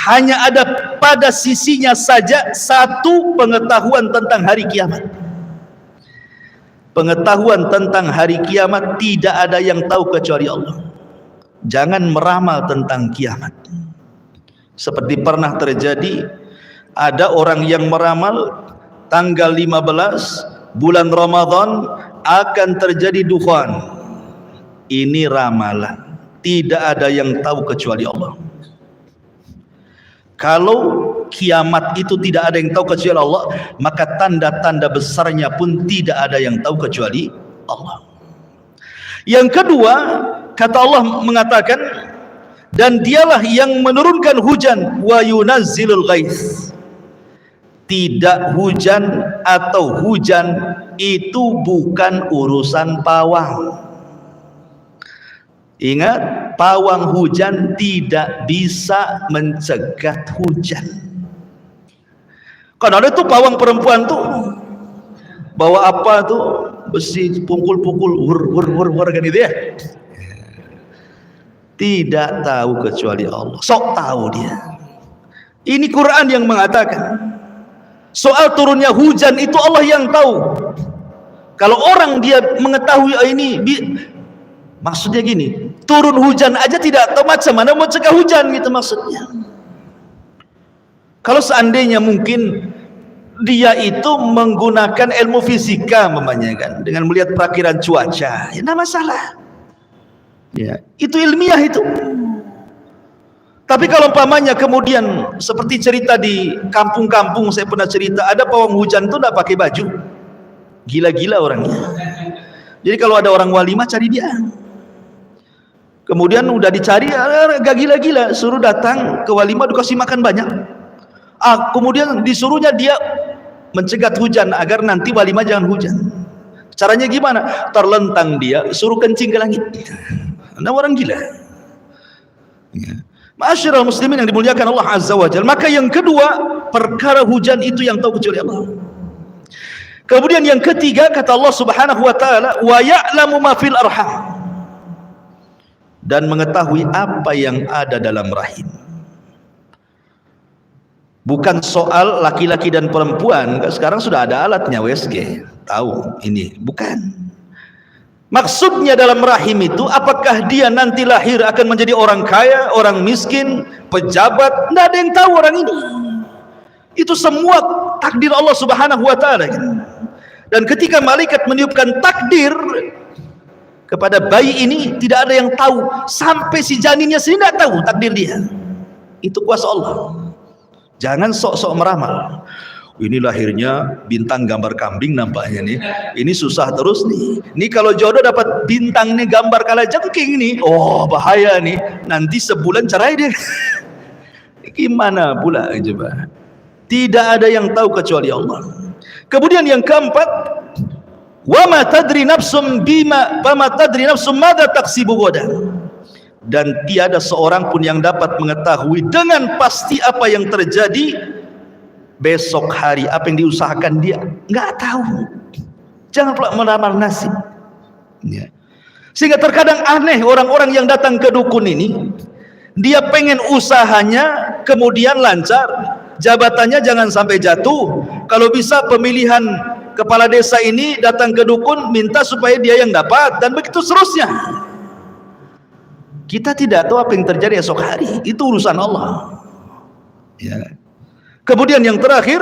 hanya ada pada sisinya saja 1 pengetahuan tentang hari kiamat. Pengetahuan tentang hari kiamat tidak ada yang tahu kecuali Allah. Jangan meramal tentang kiamat. Seperti pernah terjadi, ada orang yang meramal tanggal 15 bulan Ramadan akan terjadi dukhan. Ini ramalan, tidak ada yang tahu kecuali Allah. Kalau kiamat itu tidak ada yang tahu kecuali Allah, maka tanda-tanda besarnya pun tidak ada yang tahu kecuali Allah. Yang kedua, kata Allah mengatakan, dan dialah yang menurunkan hujan, wa yunazzilul ghaits. Tidak hujan atau hujan itu bukan urusan pawang. Ingat, pawang hujan tidak bisa mencegah hujan. Kan ada tuh pawang perempuan tuh bawa apa tuh, besi pukul-pukul wur kan itu ya. Tidak tahu kecuali Allah. Sok tahu dia. Ini Quran yang mengatakan soal turunnya hujan itu Allah yang tahu. Kalau orang dia mengetahui ini, maksudnya gini, turun hujan aja tidak tahu macam mana mau cegah hujan gitu maksudnya. Kalau seandainya mungkin dia itu menggunakan ilmu fisika namanya kan, dengan melihat perakiran cuaca, ya tidak masalah. Ya, itu ilmiah itu. Tapi kalau umpamanya kemudian seperti cerita di kampung-kampung, saya pernah cerita, ada pawang hujan itu tidak pakai baju, gila-gila orangnya. Jadi kalau ada orang walimah cari dia. Kemudian udah dicari, agak gila-gila, suruh datang ke walimah dikasih makan banyak. Kemudian disuruhnya dia mencegat hujan agar nanti walimah jangan hujan. Caranya gimana? Terlentang dia, suruh kencing ke langit. Anda orang gila. Ma'asyiral muslimin yang dimuliakan Allah Azza wa Jalla. Maka yang kedua, perkara hujan itu yang tahu kecuali Allah. Kemudian yang ketiga, kata Allah Subhanahu wa taala, wa ya'lamu ma fil arham. dan mengetahui apa yang ada dalam rahim. Bukan soal laki-laki dan perempuan, sekarang sudah ada alatnya USG, tahu ini, bukan. Maksudnya dalam rahim itu, apakah dia nanti lahir akan menjadi orang kaya, orang miskin, pejabat, tidak ada yang tahu orang ini. Itu semua takdir Allah Subhanahu wa Ta'ala. Dan ketika malaikat meniupkan takdir kepada bayi ini, tidak ada yang tahu, sampai si janinnya sendiri tidak tahu takdir dia. Itu kuasa Allah. Jangan sok-sok meramal. Ini lahirnya bintang gambar kambing nampaknya nih. Ini susah terus nih. Ini kalau jodoh dapat bintang nih gambar kalajengking nih, oh bahaya nih. Nanti sebulan cerai dia. Gimana pula coba? Tidak ada yang tahu kecuali Allah. Kemudian yang keempat, wa ma tadri nafsum bima wa ma tadri nafsum madza taksibu ghadan. Dan tiada seorang pun yang dapat mengetahui dengan pasti apa yang terjadi besok hari, apa yang diusahakan dia, nggak tahu. Jangan pula meramal nasib. Ya. Sehingga terkadang aneh orang-orang yang datang ke dukun ini, dia pengen usahanya kemudian lancar, jabatannya jangan sampai jatuh. Kalau bisa pemilihan kepala desa ini datang ke dukun minta supaya dia yang dapat, dan begitu seterusnya. Kita tidak tahu apa yang terjadi esok hari, itu urusan Allah. Ya. Kemudian yang terakhir,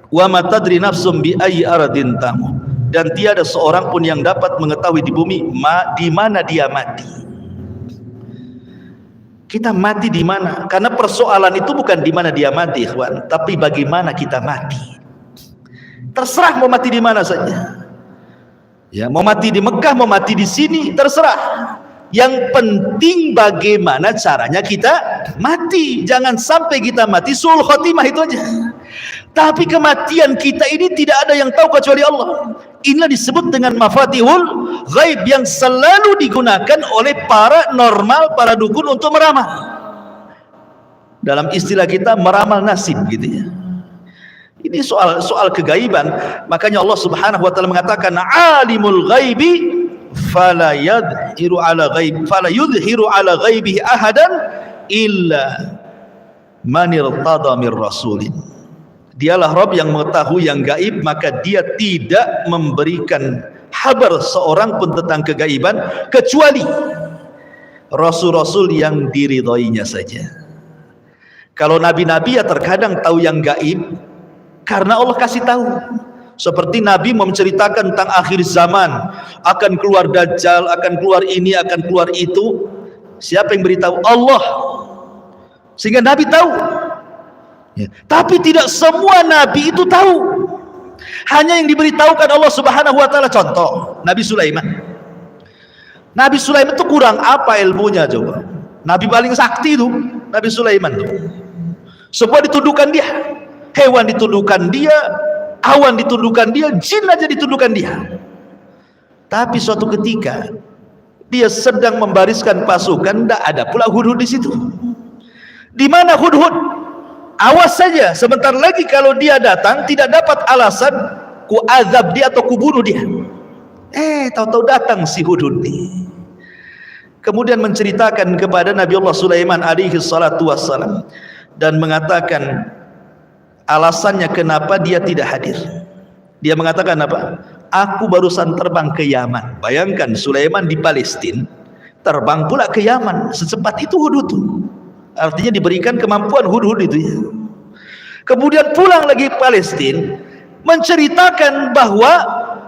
wa ma tadri nafsum bi ayyi ardin tamut, dan tiada seorang pun yang dapat mengetahui di bumi di mana dia mati. Kita mati di mana? Karena persoalan itu bukan di mana dia mati, ikhwan, tapi bagaimana kita mati. Terserah mau mati di mana saja. Ya, mau mati di Mekah, mau mati di sini, terserah. Yang penting bagaimana caranya kita mati. Jangan sampai kita mati suul khotimah, itu aja. Tapi kematian kita ini tidak ada yang tahu kecuali Allah. Inilah disebut dengan mafatihul ghaib, yang selalu digunakan oleh para normal, para dukun untuk meramal. Dalam istilah kita meramal nasib gitu ya. Ini soal kegaiban. Makanya Allah Subhanahu wa Ta'ala mengatakan alimul ghaibi fala yudhiru ala ghaibihi ahadan illa man irtada mir rasulin. Dialah Rabb yang mengetahui yang gaib, maka dia tidak memberikan kabar seorang pun tentang kegaiban kecuali rasul-rasul yang diridhoinya saja. Kalau nabi-nabi ya terkadang tahu yang gaib karena Allah kasih tahu. Seperti Nabi menceritakan tentang akhir zaman, akan keluar Dajjal, akan keluar ini, akan keluar itu. Siapa yang beritahu? Allah. Sehingga Nabi tahu. Ya. Tapi tidak semua Nabi itu tahu. Hanya yang diberitahukan Allah Subhanahu wa Ta'ala. Contoh, Nabi Sulaiman. Nabi Sulaiman itu kurang apa ilmunya coba? Nabi paling sakti itu Nabi Sulaiman tuh. Semua dituduhkan dia. Hewan dituduhkan dia, awan ditundukkan dia, jin aja ditundukkan dia. Tapi suatu ketika dia sedang membariskan pasukan, tidak ada pula Hudhud di situ. Di mana Hudhud? Awas saja, sebentar lagi kalau dia datang tidak dapat alasan ku azab dia atau ku bunuh dia. Tahu-tahu datang si Hudhud ini. Kemudian menceritakan kepada Nabi Allah Sulaiman alaihi salatu wassalam dan mengatakan alasannya kenapa dia tidak hadir. Dia mengatakan apa? Aku barusan terbang ke Yaman. Bayangkan Sulaiman di Palestina, terbang pula ke Yaman. Secepat itu Hudhud. Artinya diberikan kemampuan Hudhud itu ya. Kemudian pulang lagi ke Palestina, menceritakan bahwa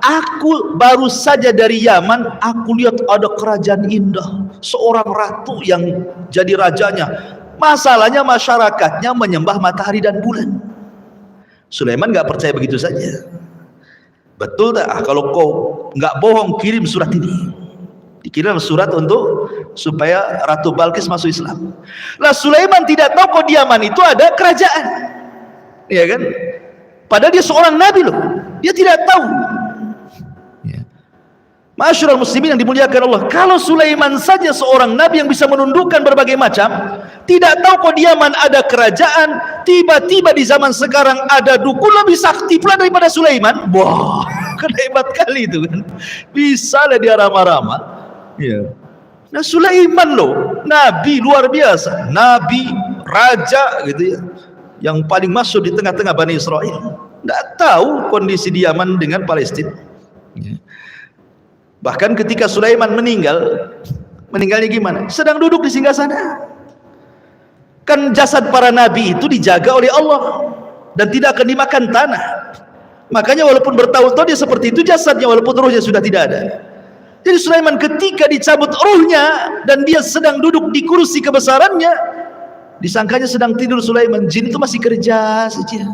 aku baru saja dari Yaman, aku lihat ada kerajaan indah, seorang ratu yang jadi rajanya. Masalahnya masyarakatnya menyembah matahari dan bulan. Sulaiman nggak percaya begitu saja. Betul tak? Kalau kau nggak bohong, kirim surat ini. Dikirim surat untuk supaya Ratu Balkis masuk Islam. Lah Sulaiman tidak tahu kok di Yaman itu ada kerajaan, ya kan? Padahal dia seorang nabi loh. Dia tidak tahu. Ya. Ma'asyiral muslimin yang dimuliakan Allah, kalau Sulaiman saja seorang nabi yang bisa menundukkan berbagai macam, tidak tahu kok di Yaman ada kerajaan, tiba-tiba di zaman sekarang ada dukun lebih sakti pula daripada Sulaiman. Wah, kan hebat kali itu kan. Bisa lah dia ramah-ramah. Ya. Nah, Sulaiman loh, nabi luar biasa, nabi, raja gitu ya, yang paling masuk di tengah-tengah Bani Israel. Tidak tahu kondisi di Yaman dengan Palestina. Bahkan ketika Sulaiman meninggalnya gimana? Sedang duduk di singgasana. Kan jasad para nabi itu dijaga oleh Allah dan tidak akan dimakan tanah. Makanya walaupun bertahun-tahun dia seperti itu jasadnya, walaupun ruhnya sudah tidak ada. Jadi Sulaiman ketika dicabut ruhnya dan dia sedang duduk di kursi kebesarannya, disangkanya sedang tidur Sulaiman, jin itu masih kerja saja.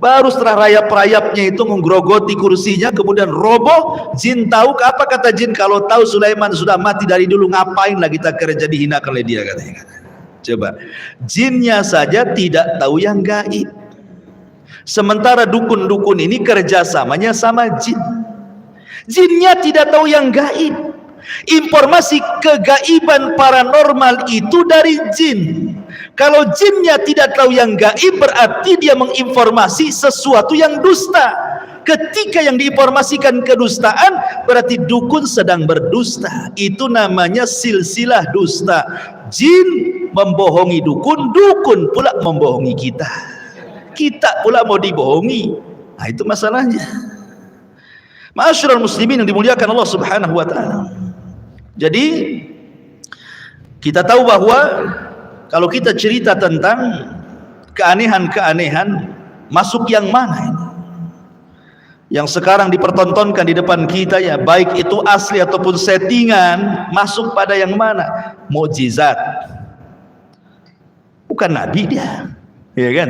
Baru setelah rayap-rayapnya itu menggerogoti kursinya, kemudian roboh, jin tahu. Apa kata jin? Kalau tahu Sulaiman sudah mati dari dulu, ngapain lagi kita kerja, dihinakan oleh dia, katanya. Coba, jinnya saja tidak tahu yang gaib, sementara dukun-dukun ini kerjasamanya sama jin. Jinnya tidak tahu yang gaib. Informasi kegaiban paranormal itu dari jin. Kalau jinnya tidak tahu yang gaib, berarti dia menginformasi sesuatu yang dusta. Ketika yang diinformasikan kedustaan, berarti dukun sedang berdusta. Itu namanya silsilah dusta. Jin membohongi dukun, dukun pula membohongi kita. Kita pula mau dibohongi. Nah, itu masalahnya. Ma'asyiral muslimin yang dimuliakan Allah Subhanahu wa taala. Jadi kita tahu bahwa kalau kita cerita tentang keanehan-keanehan, masuk yang mana ini? Yang sekarang dipertontonkan di depan kita ya, baik itu asli ataupun settingan, masuk pada yang mana? Mukjizat. Bukan nabi dia, ya kan?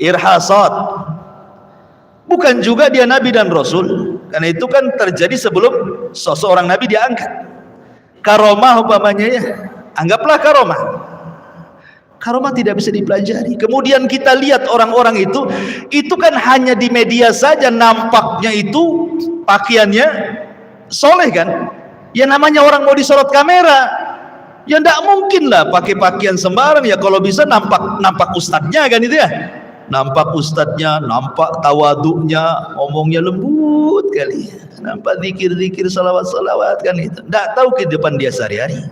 Irhasat. Bukan juga dia nabi dan rasul, karena itu kan terjadi sebelum seseorang nabi diangkat. Karomah umpamanya ya, anggaplah karomah. Karomah tidak bisa dipelajari. Kemudian kita lihat orang-orang itu kan hanya di media saja nampaknya itu pakaiannya soleh kan. Ya namanya orang mau disorot kamera, ya tidak mungkin lah pakai pakaian sembarang. Ya kalau bisa nampak ustadznya kan itu ya. Nampak ustadznya, nampak tawaduknya, ngomongnya lembut kali, nampak zikir-zikir, salawat-salawat kan itu. Tidak tahu kehidupan dia sehari-hari.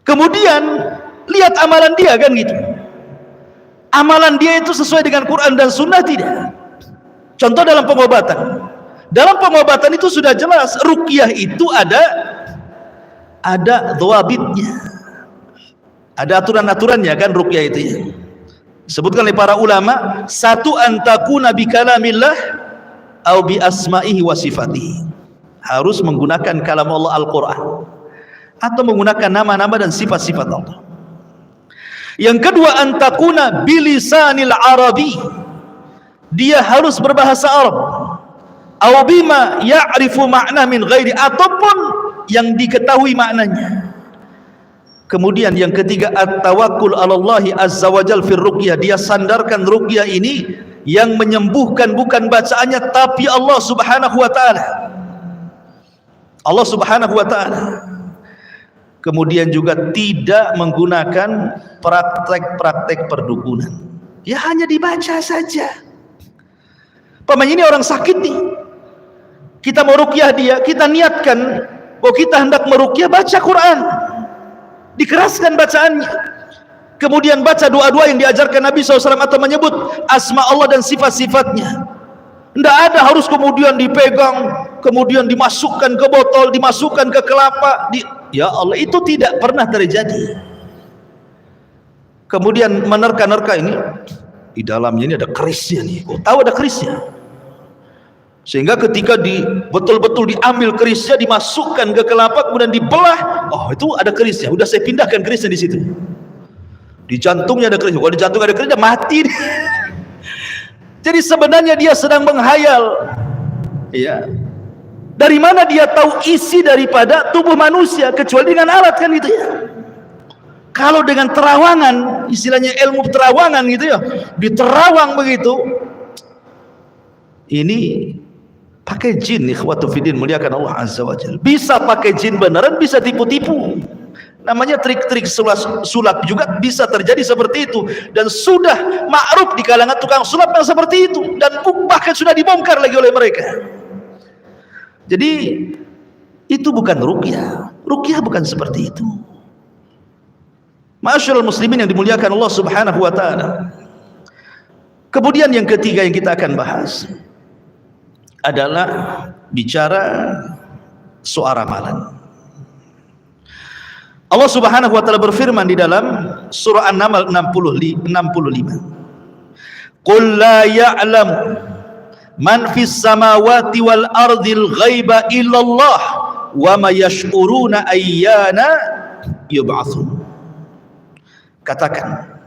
Kemudian lihat amalan dia kan gitu. Amalan dia itu sesuai dengan Quran dan Sunnah tidak? Contoh dalam pengobatan. Dalam pengobatan itu sudah jelas, ruqyah itu ada dhawabitnya. Ada aturan-aturannya kan ruqyah itu ya. Disebutkan oleh para ulama, satu antakuna bi kalamillah au bi asma'ihi wa sifatihi. Harus menggunakan kalam Allah Al-Qur'an atau menggunakan nama-nama dan sifat-sifat Allah. Yang kedua, antakuna bilisanil arabi. Dia harus berbahasa Arab. Au bima ya'rifu ma'na min ghairi, ataupun yang diketahui maknanya. Kemudian yang ketiga, at-tawakkul 'alallahi azza wajal fir ruqyah. Dia sandarkan ruqyah ini yang menyembuhkan bukan bacaannya tapi Allah Subhanahu wa taala. Allah Subhanahu wa taala. Kemudian juga tidak menggunakan praktek-praktek perdukunan. Ya hanya dibaca saja. Paman ini orang sakit nih. Kita mau ruqyah dia, kita niatkan bahwa kita hendak meruqyah, baca Quran. Dikeraskan bacaannya, kemudian baca doa-doa yang diajarkan Nabi SAW atau menyebut asma Allah dan sifat-sifatnya. Tidak ada harus kemudian dipegang, kemudian dimasukkan ke botol, dimasukkan ke kelapa. Ya Allah, itu tidak pernah terjadi. Kemudian menerka-nerka ini, di dalamnya ini ada kerisnya nih. Oh, tahu ada kerisnya? Sehingga ketika betul-betul diambil kerisnya, dimasukkan ke kelapa, kemudian dibelah, oh itu ada kerisnya. Udah saya pindahkan kerisnya di situ. Di jantungnya ada kerisnya. Kalau di jantung ada kerisnya, mati. Jadi sebenarnya dia sedang menghayal. Ya. Dari mana dia tahu isi daripada tubuh manusia kecuali dengan alat kan gitu ya. Kalau dengan terawangan, istilahnya ilmu terawangan gitu ya, diterawang begitu. Ini pakai jin, ikhwatu fiddin, muliakan Allah azza wajalla. Bisa pakai jin beneran, bisa tipu-tipu. Namanya trik-trik sulap juga bisa terjadi seperti itu, dan sudah ma'ruf di kalangan tukang sulap yang seperti itu, dan bahkan sudah dibongkar lagi oleh mereka. Jadi Itu bukan ruqyah. Ruqyah bukan seperti itu. Ma'asyiral muslimin yang dimuliakan Allah Subhanahu wa taala. Kemudian yang ketiga yang kita akan bahas adalah bicara soal ramalan. Allah Subhanahu wa taala berfirman di dalam surah An-Naml 65. Qul la ya'lamu man fis samawati wal ardil ghaiba illallah wa ma yash'uruna ayyana yub'atsun. Katakan,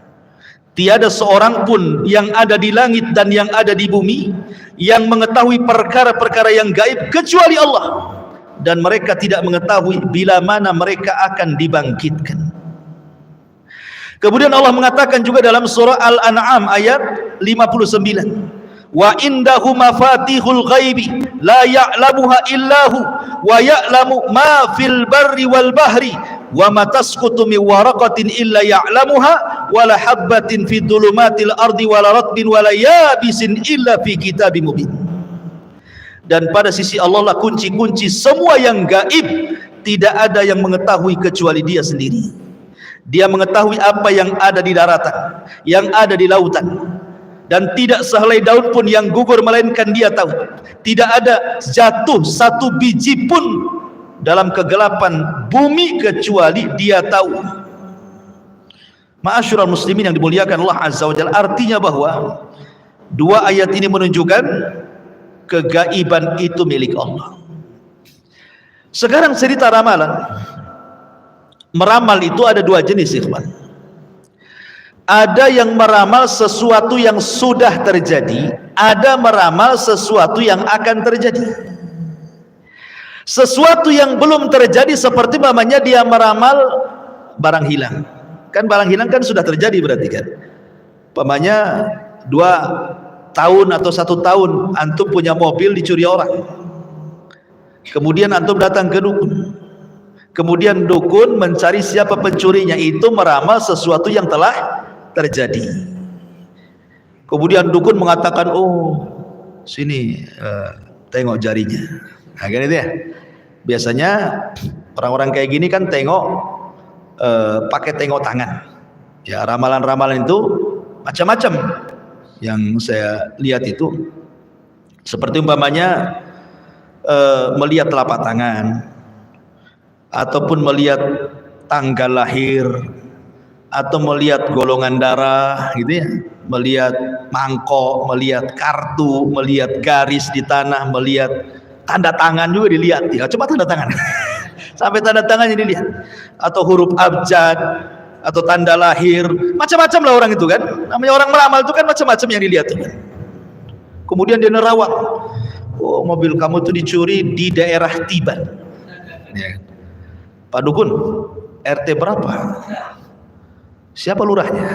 tiada seorang pun yang ada di langit dan yang ada di bumi yang mengetahui perkara-perkara yang gaib kecuali Allah, dan mereka tidak mengetahui bila mana mereka akan dibangkitkan. Kemudian Allah mengatakan juga dalam surah Al-An'am ayat 59, wa indahu mafatihul ghaibi la ya'lamuha illahu wa ya'lamu ma fil barri wal bahri wa ma tasqutu min waraqatin illa ya'lamuha wa la habbatin fi dhulumatil ardi wa la ratbin wa la yabisin illa fi kitabim mubin. Dan pada sisi Allah lah kunci-kunci semua yang gaib, tidak ada yang mengetahui kecuali Dia sendiri. Dia mengetahui apa yang ada di daratan, yang ada di lautan, dan tidak sehelai daun pun yang gugur melainkan Dia tahu. Tidak ada jatuh satu biji pun dalam kegelapan bumi kecuali Dia tahu. Ma'asyiral muslimin yang dimuliakan Allah Azza wa Jalla, artinya bahwa dua ayat ini menunjukkan kegaiban itu milik Allah. Sekarang cerita ramalan. Meramal itu ada dua jenis, ikhwan. Ada yang meramal sesuatu yang sudah terjadi, ada meramal sesuatu yang akan terjadi. Sesuatu yang belum terjadi seperti namanya dia meramal barang hilang. Kan barang hilang kan sudah terjadi berarti kan. Umpamanya 2 tahun atau 1 tahun antum punya mobil dicuri orang. Kemudian antum datang ke dukun. Kemudian dukun mencari siapa pencurinya, itu meramal sesuatu yang telah terjadi. Kemudian dukun mengatakan, oh sini tengok jarinya. Nah kan itu ya. Biasanya orang-orang kayak gini kan tengok pakai tengok tangan. Ya, ramalan-ramalan itu macam-macam yang saya lihat itu. Seperti umpamanya melihat telapak tangan, ataupun melihat tanggal lahir, atau melihat golongan darah gitu ya, melihat mangkok, melihat kartu, melihat garis di tanah, melihat tanda tangan juga dilihat ya, cuma tanda tangan sampai tanda tangannya dilihat, atau huruf abjad, atau tanda lahir, macam-macam lah orang itu kan. Namanya orang meramal itu kan macam-macam yang dilihat tuh kan. Kemudian dia nerawang, oh mobil kamu tuh dicuri di daerah Tiban ya. Pak dukun, RT berapa? Siapa lurahnya?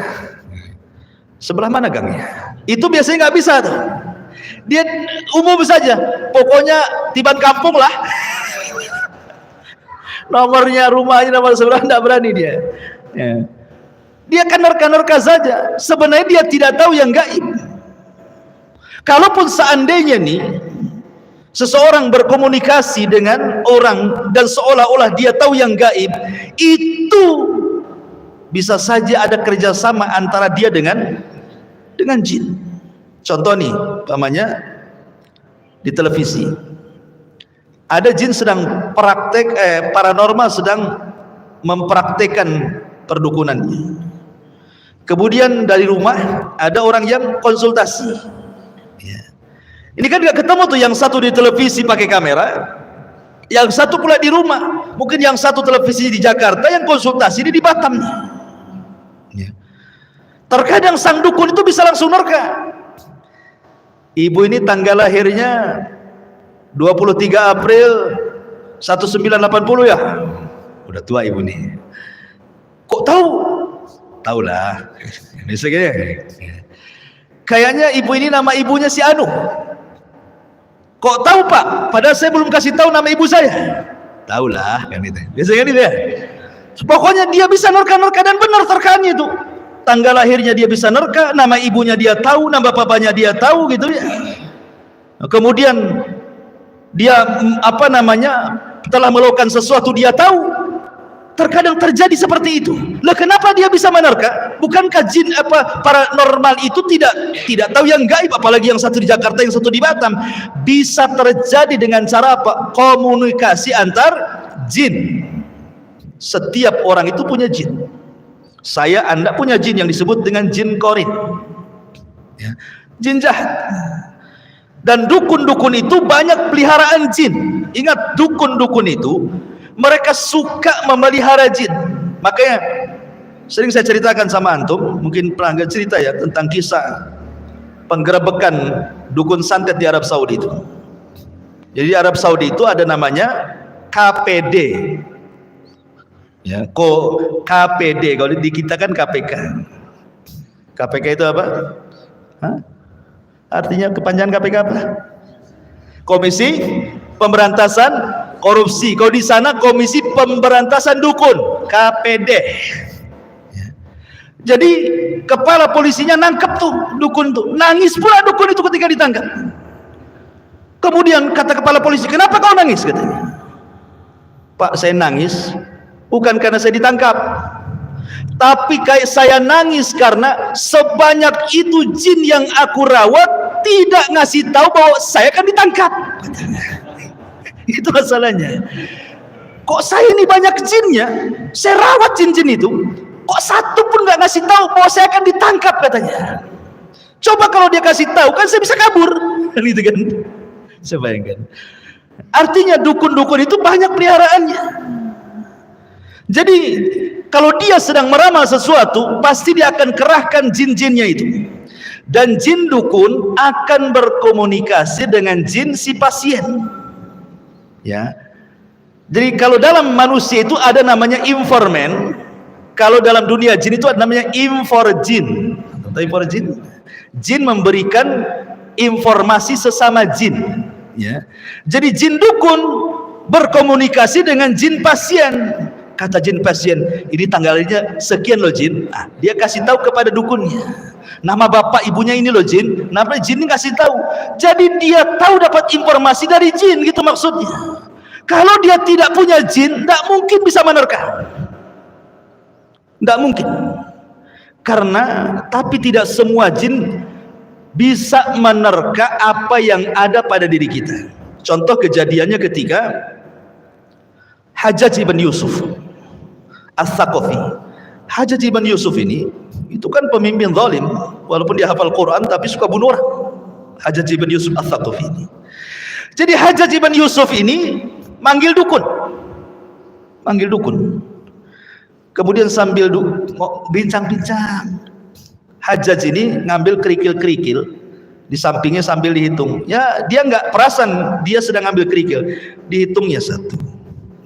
Sebelah mana gangnya? Itu biasanya nggak bisa tuh. Dia umum saja, pokoknya Tiban kampung lah. Nomornya, rumahnya, nomor sebelah nggak berani dia. Ya. Dia kan nerka-nerka saja. Sebenarnya dia tidak tahu yang gaib. Kalaupun seandainya nih seseorang berkomunikasi dengan orang dan seolah-olah dia tahu yang gaib, itu bisa saja ada kerjasama antara dia dengan jin. Contoh nih, umpamanya di televisi ada jin sedang praktek paranormal sedang mempraktekkan perdukunannya. Kemudian dari rumah ada orang yang konsultasi. Ya. Ini kan gak ketemu tuh, yang satu di televisi pakai kamera, yang satu pula di rumah. Mungkin yang satu televisi di Jakarta, yang konsultasi di Batam. Ya. Terkadang sang dukun itu bisa langsung nerka. Ibu ini tanggal lahirnya 23 April 1980 ya. Udah tua ibu nih. Kok tahu? Tahu lah. Kayaknya ibu ini nama ibunya si Anu. Kok tahu Pak? Padahal saya belum kasih tahu nama ibu saya. Tahu lah kan itu. Biasanya kan itu ya. Pokoknya dia bisa nerka-nerka dan benar terkaannya itu. Tanggal lahirnya dia bisa nerka, nama ibunya dia tahu, nama bapaknya dia tahu gitu ya. Kemudian dia telah melakukan sesuatu dia tahu. Terkadang terjadi seperti itu. Lah kenapa dia bisa menerka? Bukankah jin paranormal itu tidak tahu yang gaib, apalagi yang satu di Jakarta, yang satu di Batam. Bisa terjadi dengan cara apa? Komunikasi antar jin. Setiap orang itu punya jin. Saya, Anda punya jin yang disebut dengan jin korin, ya, jin jahat. Dan dukun-dukun itu banyak peliharaan jin. Ingat, dukun-dukun itu mereka suka memelihara jin. Makanya sering saya ceritakan sama antum, mungkin pernah nggak cerita ya, tentang kisah penggerebekan dukun santet di Arab Saudi itu. Jadi di Arab Saudi itu ada namanya KPD, ya, KPD. Kalau di kita kan KPK. KPK itu apa? Hah? Artinya kepanjangan KPK apa? Komisi Pemberantasan Korupsi. Kalau di sana Komisi Pemberantasan Dukun, KPD. Jadi kepala polisinya nangkep tuh dukun tuh, nangis pula dukun itu ketika ditangkap. Kemudian kata kepala polisi, kenapa kau nangis? Katanya, Pak, saya nangis bukan karena saya ditangkap, tapi kayak saya nangis karena sebanyak itu jin yang aku rawat tidak ngasih tahu bahwa saya akan ditangkap. Itu masalahnya. Kok saya ini banyak jinnya, saya rawat jin-jin itu, kok satu pun nggak ngasih tahu bahwa saya akan ditangkap, katanya. Coba kalau dia kasih tahu, kan saya bisa kabur, gitu kan? Saya bayangkan. Artinya dukun-dukun itu banyak peliharaannya. Jadi kalau dia sedang meramal sesuatu, pasti dia akan kerahkan jin-jinnya itu. Dan jin dukun akan berkomunikasi dengan jin si pasien. Ya, jadi kalau dalam manusia itu ada namanya informan, kalau dalam dunia jin itu ada namanya inforjin. Tahu inforjin? Jin memberikan informasi sesama jin. Ya, jadi jin dukun berkomunikasi dengan jin pasien. Kata jin pasien, ini tanggalnya sekian loh jin. Nah, dia kasih tahu kepada dukunnya. Nama bapak ibunya ini loh jin. Nama jin ini kasih tahu. Jadi dia tahu, dapat informasi dari jin, gitu maksudnya. Kalau dia tidak punya jin, tidak mungkin bisa menerka. Tidak mungkin. Karena, tapi tidak semua jin bisa menerka apa yang ada pada diri kita. Contoh kejadiannya ketika Hajjaj ibn Yusuf As-Saqafi. Hajjaj ibn Yusuf ini, itu kan pemimpin zalim, walaupun dia hafal Quran tapi suka bunuh orang. Hajjaj ibn Yusuf As-Saqafi ini. Jadi Hajjaj ibn Yusuf ini manggil dukun. Kemudian sambil bincang-bincang, Hajjaj ini ngambil kerikil-kerikil di sampingnya sambil dihitung. Ya, dia nggak perasan dia sedang ngambil kerikil. Dihitungnya 1,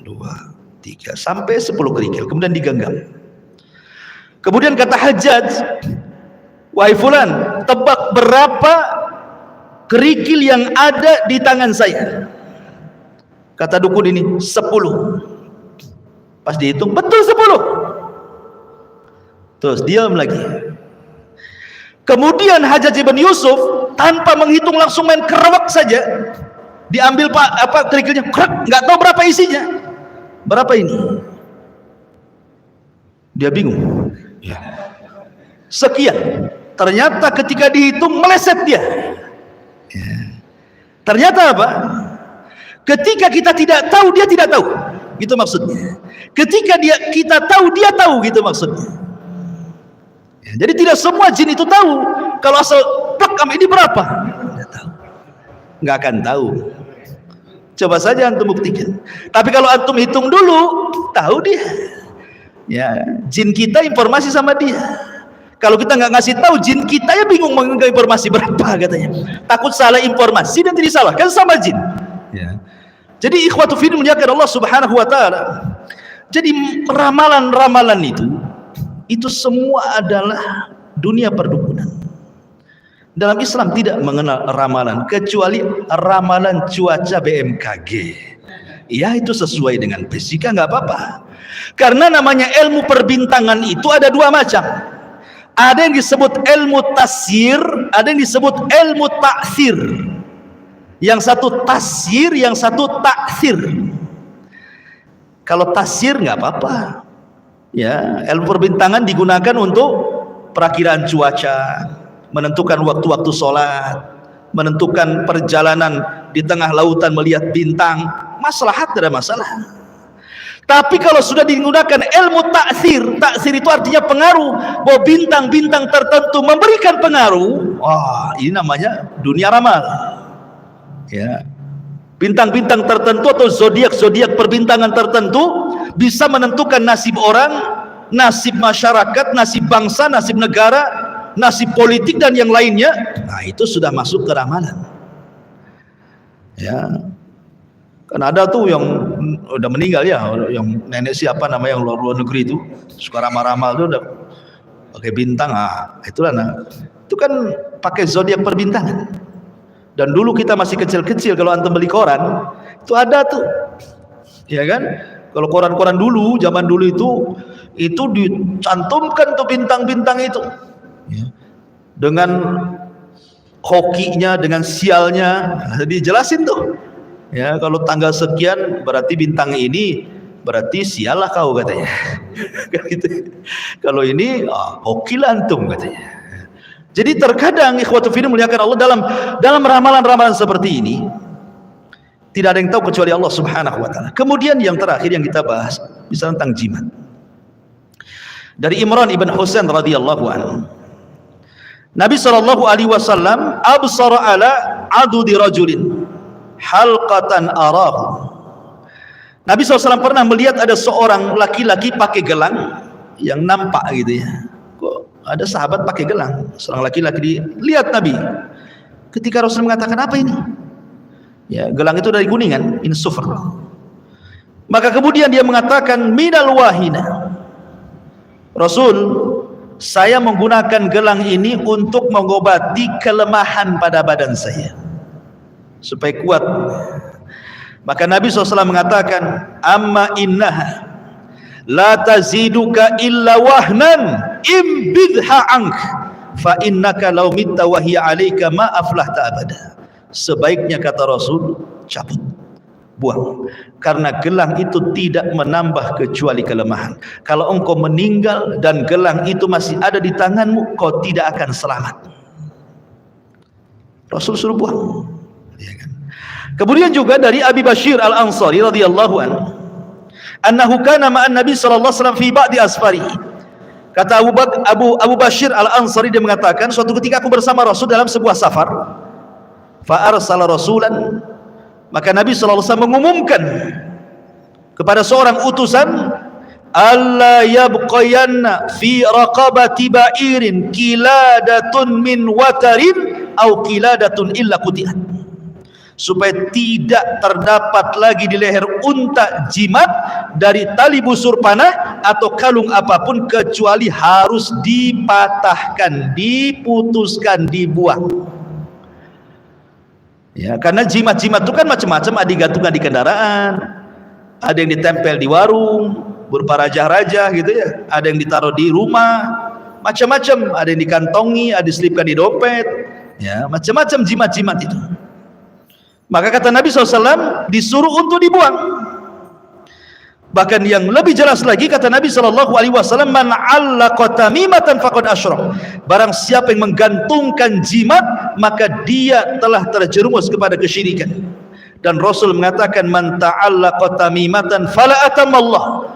2, 3 sampai 10 kerikil, kemudian digenggam. Kemudian kata Hajjaj, wahai fulan, tebak berapa kerikil yang ada di tangan saya? Kata dukun ini, 10. Pas dihitung, betul 10. Terus diam lagi. Kemudian Hajjaj ibn Yusuf tanpa menghitung langsung main kerewek saja. Diambil kerikilnya, nggak tahu berapa isinya. Berapa ini? Dia bingung. Ya. Sekian. Ternyata ketika dihitung meleset dia. Ya. Ternyata apa? Ketika kita tidak tahu, dia tidak tahu. Gitu maksudnya. Ketika kita tahu, dia tahu, gitu maksudnya. Ya, jadi tidak semua jin itu tahu. Kalau asal plekam ini berapa? Tidak tahu. Nggak akan tahu. Coba saja antum buktikan. Tapi kalau antum hitung dulu, tahu dia. Ya, jin kita informasi sama dia. Kalau kita nggak ngasih tahu, jin kita ya bingung mengenai informasi berapa, katanya. Takut salah informasi dan tidak salah, kan sama jin. Ya. Jadi ikhwatu fiddin muliakan Allah Subhanahu wa taala. Jadi ramalan-ramalan itu semua adalah dunia perdukunan. Dalam Islam tidak mengenal ramalan kecuali ramalan cuaca BMKG. Ya, itu sesuai dengan fisika, nggak apa-apa. Karena namanya ilmu perbintangan itu ada 2 macam. Ada yang disebut ilmu tasyir, ada yang disebut ilmu ta'thir. Yang satu tasyir, yang satu ta'thir. Kalau tasir nggak apa-apa. Ya, ilmu perbintangan digunakan untuk perakiraan cuaca, menentukan waktu-waktu sholat, menentukan perjalanan di tengah lautan melihat bintang, maslahat, tidak ada masalah. Tapi kalau sudah digunakan ilmu taksir, taksir itu artinya pengaruh, bahwa bintang-bintang tertentu memberikan pengaruh, wah, ini namanya dunia ramal. Ya, bintang-bintang tertentu atau zodiak-zodiak perbintangan tertentu bisa menentukan nasib orang, nasib masyarakat, nasib bangsa, nasib negara, nasib politik dan yang lainnya. Nah, itu sudah masuk ke ramalan. Ya, kan ada tuh yang udah meninggal ya, yang nenek siapa namanya yang luar negeri itu suka ramal-ramal tuh udah pakai bintang. Ah, itulah, nah, itu kan pakai zodiak perbintangan. Dan dulu kita masih kecil-kecil, kalau antum beli koran itu ada tuh, ya kan? Kalau koran-koran dulu, zaman dulu itu dicantumkan tuh bintang-bintang itu, ya, dengan hokinya, dengan sialnya, dijelasin tuh. Ya, kalau tanggal sekian berarti bintang ini, berarti sial lah kau katanya. Gitu. Kalau ini, hoki lah antum katanya. Jadi terkadang ikhwatu fillah muliakan Allah, dalam ramalan-ramalan seperti ini tidak ada yang tahu kecuali Allah Subhanahu wa taala. Kemudian yang terakhir yang kita bahas bisa tentang jimat. Dari Imran ibn Husain radhiyallahu anhu, Nabi sallallahu alaihi wasallam absara ala adudi rajulin halqatan arahu. Nabi SAW pernah melihat ada seorang laki-laki pakai gelang yang nampak gitu ya. Ada sahabat pakai gelang, seorang laki-laki lihat Nabi. Ketika Rasul mengatakan, apa ini? Ya, gelang itu dari kuningan, min sufr. Maka kemudian dia mengatakan, minal wahina. Rasul, saya menggunakan gelang ini untuk mengobati kelemahan pada badan saya, supaya kuat. Maka Nabi SAW mengatakan, amma innaha la taziduka illa wahnan imbidha ank fa innaka law mitta wa hiya alayka ma aflahta abada. Sebaiknya kata Rasul, cabut, buang, karena gelang itu tidak menambah kecuali kelemahan. Kalau engkau meninggal dan gelang itu masih ada di tanganmu, kau tidak akan selamat. Rasul suruh buang, ya kan? Kemudian juga dari Abi Bashir Al-Ansari radhiyallahu anhu, annahu kana ma'an Nabi sallallahu alaihi wasallam fi ba'di asfari. Kata Abu Bashir Al-Ansari, dia mengatakan, suatu ketika aku bersama Rasul dalam sebuah safar. Fa arsala rasulan, maka Nabi sallallahu alaihi wasallam mengumumkan kepada seorang utusan, alla yabqayanna fi raqabati ba'irin kiladatun min watarin au kiladatun illa qutiat. Supaya tidak terdapat lagi di leher unta jimat dari tali busur panah atau kalung apapun, kecuali harus dipatahkan, diputuskan, dibuang. Ya, karena jimat-jimat itu kan macam-macam, ada digantungkan di kendaraan, ada yang ditempel di warung berupa raja-raja gitu ya, ada yang ditaruh di rumah, macam-macam, ada yang dikantongi, ada diselipkan di dompet, ya, macam-macam jimat-jimat itu. Maka kata Nabi SAW, disuruh untuk dibuang. Bahkan yang lebih jelas lagi, kata Nabi SAW, man 'allaqa tamimatan faqad asyrak. Barang siapa yang menggantungkan jimat, maka dia telah terjerumus kepada kesyirikan. Dan Rasul mengatakan, man ta'allaqa tamimatan fala atamallah,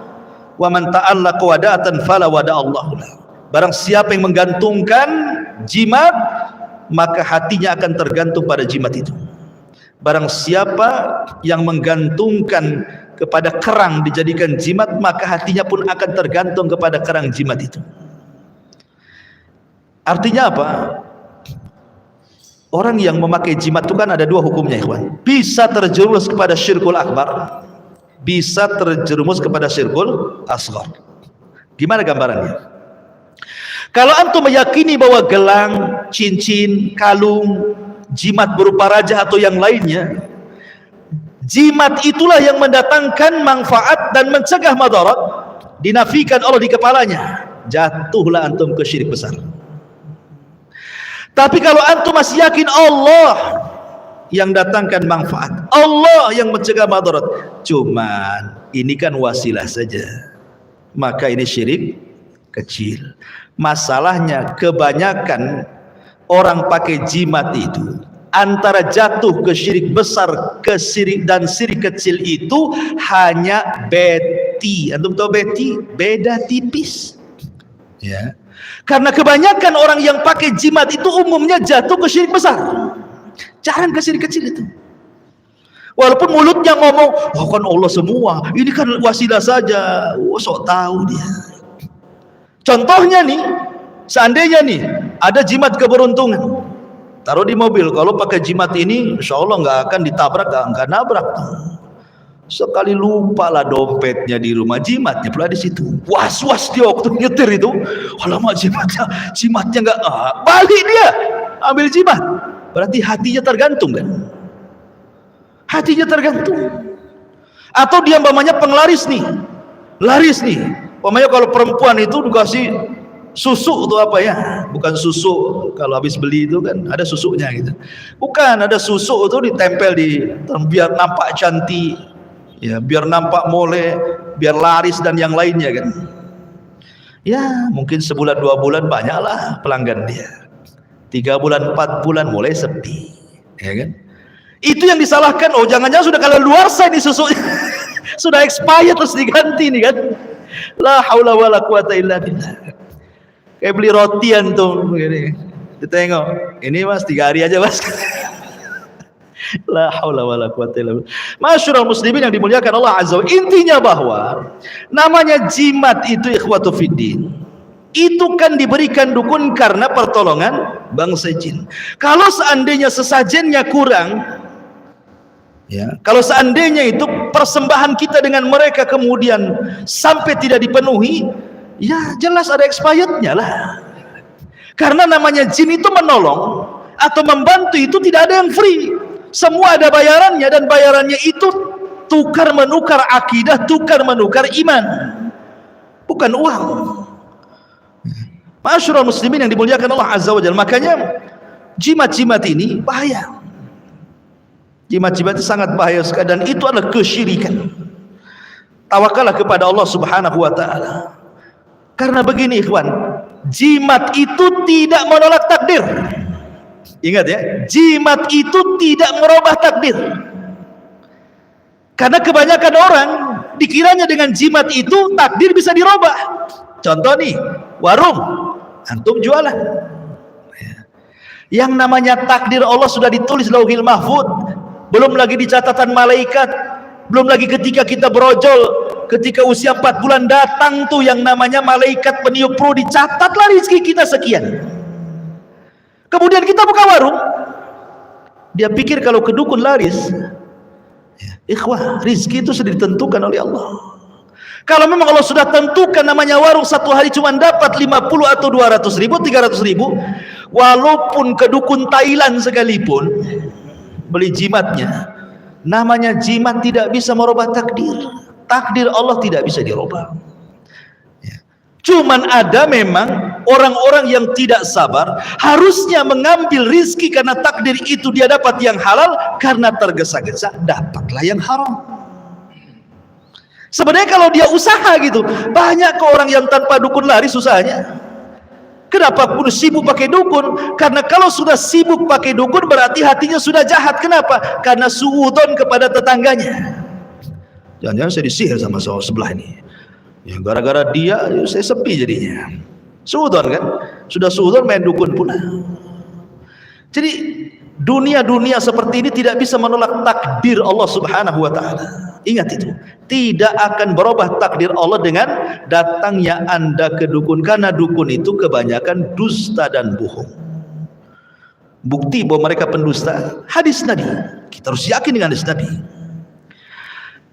wa man ta'allaqa wada'atan fala wada'allahu. Barang siapa yang menggantungkan jimat, maka hatinya akan tergantung pada jimat itu. Barang siapa yang menggantungkan kepada kerang dijadikan jimat, maka hatinya pun akan tergantung kepada kerang jimat itu. Artinya apa? Orang yang memakai jimat itu kan ada dua hukumnya, ikhwan. Bisa terjerumus kepada syirkul akbar, bisa terjerumus kepada syirkul asghar. Gimana gambarannya? Kalau antum meyakini bahwa gelang, cincin, kalung, jimat berupa raja atau yang lainnya, jimat itulah yang mendatangkan manfaat dan mencegah madarat, dinafikan Allah di kepalanya, jatuhlah antum ke syirik besar. Tapi kalau antum masih yakin Allah yang datangkan manfaat, Allah yang mencegah madarat. Cuman ini kan wasilah saja, maka ini syirik kecil. Masalahnya kebanyakan orang pakai jimat itu antara jatuh ke syirik besar ke syirik dan syirik kecil itu hanya beti. Antum tahu beti? Beda tipis. Ya. Karena kebanyakan orang yang pakai jimat itu umumnya jatuh ke syirik besar. Jangan ke syirik kecil itu. Walaupun mulutnya ngomong, oh kan Allah semua, ini kan wasilah saja. Oh, sok tahu dia. Contohnya nih, seandainya nih ada jimat keberuntungan, taruh di mobil. Kalau pakai jimat ini, insya Allah nggak akan ditabrak, nggak nabrak. Sekali lupa lah dompetnya di rumah, jimatnya pula di situ. Was-was dia waktu nyetir itu. Alamak, jimatnya nggak, balik dia ambil jimat. Berarti hatinya tergantung kan? Hatinya tergantung. Atau dia umpamanya penglaris nih, laris nih. Umpamanya kalau perempuan itu dikasih susu atau apa ya, bukan susu kalau habis beli itu kan ada susunya gitu, bukan, ada susu itu ditempel di biar nampak cantik ya, biar nampak mole, biar laris dan yang lainnya kan ya. Mungkin sebulan 2 bulan banyaklah pelanggan dia, 3 bulan 4 bulan mulai sepi ya kan. Itu yang disalahkan. Oh jangan-jangan sudah kadaluarsa ini susunya sudah expired terus diganti nih kan. La haula wala quwata illa billah. Kayak beli rotian tuh begini, ditengok, ini mas 3 hari aja mas. La haula wala quwata illa billah. Masyarul muslimin yang dimuliakan Allah azza wa. Intinya bahwa namanya jimat itu ikhwatu fiddin, itu kan diberikan dukun karena pertolongan bangsa jin. Kalau seandainya sesajennya kurang ya, kalau seandainya itu persembahan kita dengan mereka kemudian sampai tidak dipenuhi, ya jelas ada expirednya lah. Karena namanya jin itu menolong atau membantu itu tidak ada yang free, semua ada bayarannya, dan bayarannya itu tukar menukar akidah, tukar menukar iman, bukan uang. Masyarul muslimin yang dimuliakan Allah azza wa jalla. Makanya jimat-jimat ini bahaya. Jimat-jimat itu sangat bahaya sekali, dan itu adalah kesyirikan. Tawakallah kepada Allah subhanahu wa ta'ala. Karena begini ikhwan, jimat itu tidak menolak takdir. Ingat ya, jimat itu tidak merubah takdir. Karena kebanyakan orang dikiranya dengan jimat itu takdir bisa dirubah. Contoh nih, warung, antum jualan. Yang namanya takdir Allah sudah ditulis lauhil mahfud. Belum lagi di catatan malaikat, belum lagi ketika kita berojol, ketika usia 4 bulan datang tuh yang namanya malaikat peniup ruh, dicatatlah rezeki kita sekian. Kemudian kita buka warung, dia pikir kalau ke dukun laris ya, ikhwah, rezeki itu sudah ditentukan oleh Allah. Kalau memang Allah sudah tentukan namanya warung satu hari cuma dapat 50 atau 200 ribu, 300 ribu, walaupun ke dukun Thailand sekalipun beli jimatnya, namanya jimat tidak bisa merubah takdir. Takdir Allah tidak bisa dirubah ya. Cuman ada memang orang-orang yang tidak sabar, harusnya mengambil rizki karena takdir itu dia dapat yang halal, karena tergesa-gesa dapatlah yang haram. Sebenarnya kalau dia usaha gitu, banyak ke orang yang tanpa dukun laris usahanya. Kenapa pun sibuk pakai dukun? Karena kalau sudah sibuk pakai dukun berarti hatinya sudah jahat. Kenapa? Karena suudon kepada tetangganya. Jangan-jangan saya disihir sama sebelah ini. Ya gara-gara dia saya sepi jadinya. Suudon kan? Sudah suudon main dukun pula. Jadi dunia-dunia seperti ini tidak bisa menolak takdir Allah subhanahu wa ta'ala. Ingat itu, tidak akan berubah takdir Allah dengan datangnya anda ke dukun, karena dukun itu kebanyakan dusta dan bohong. Bukti bahwa mereka pendusta, hadis Nabi. Kita harus yakin dengan hadis Nabi.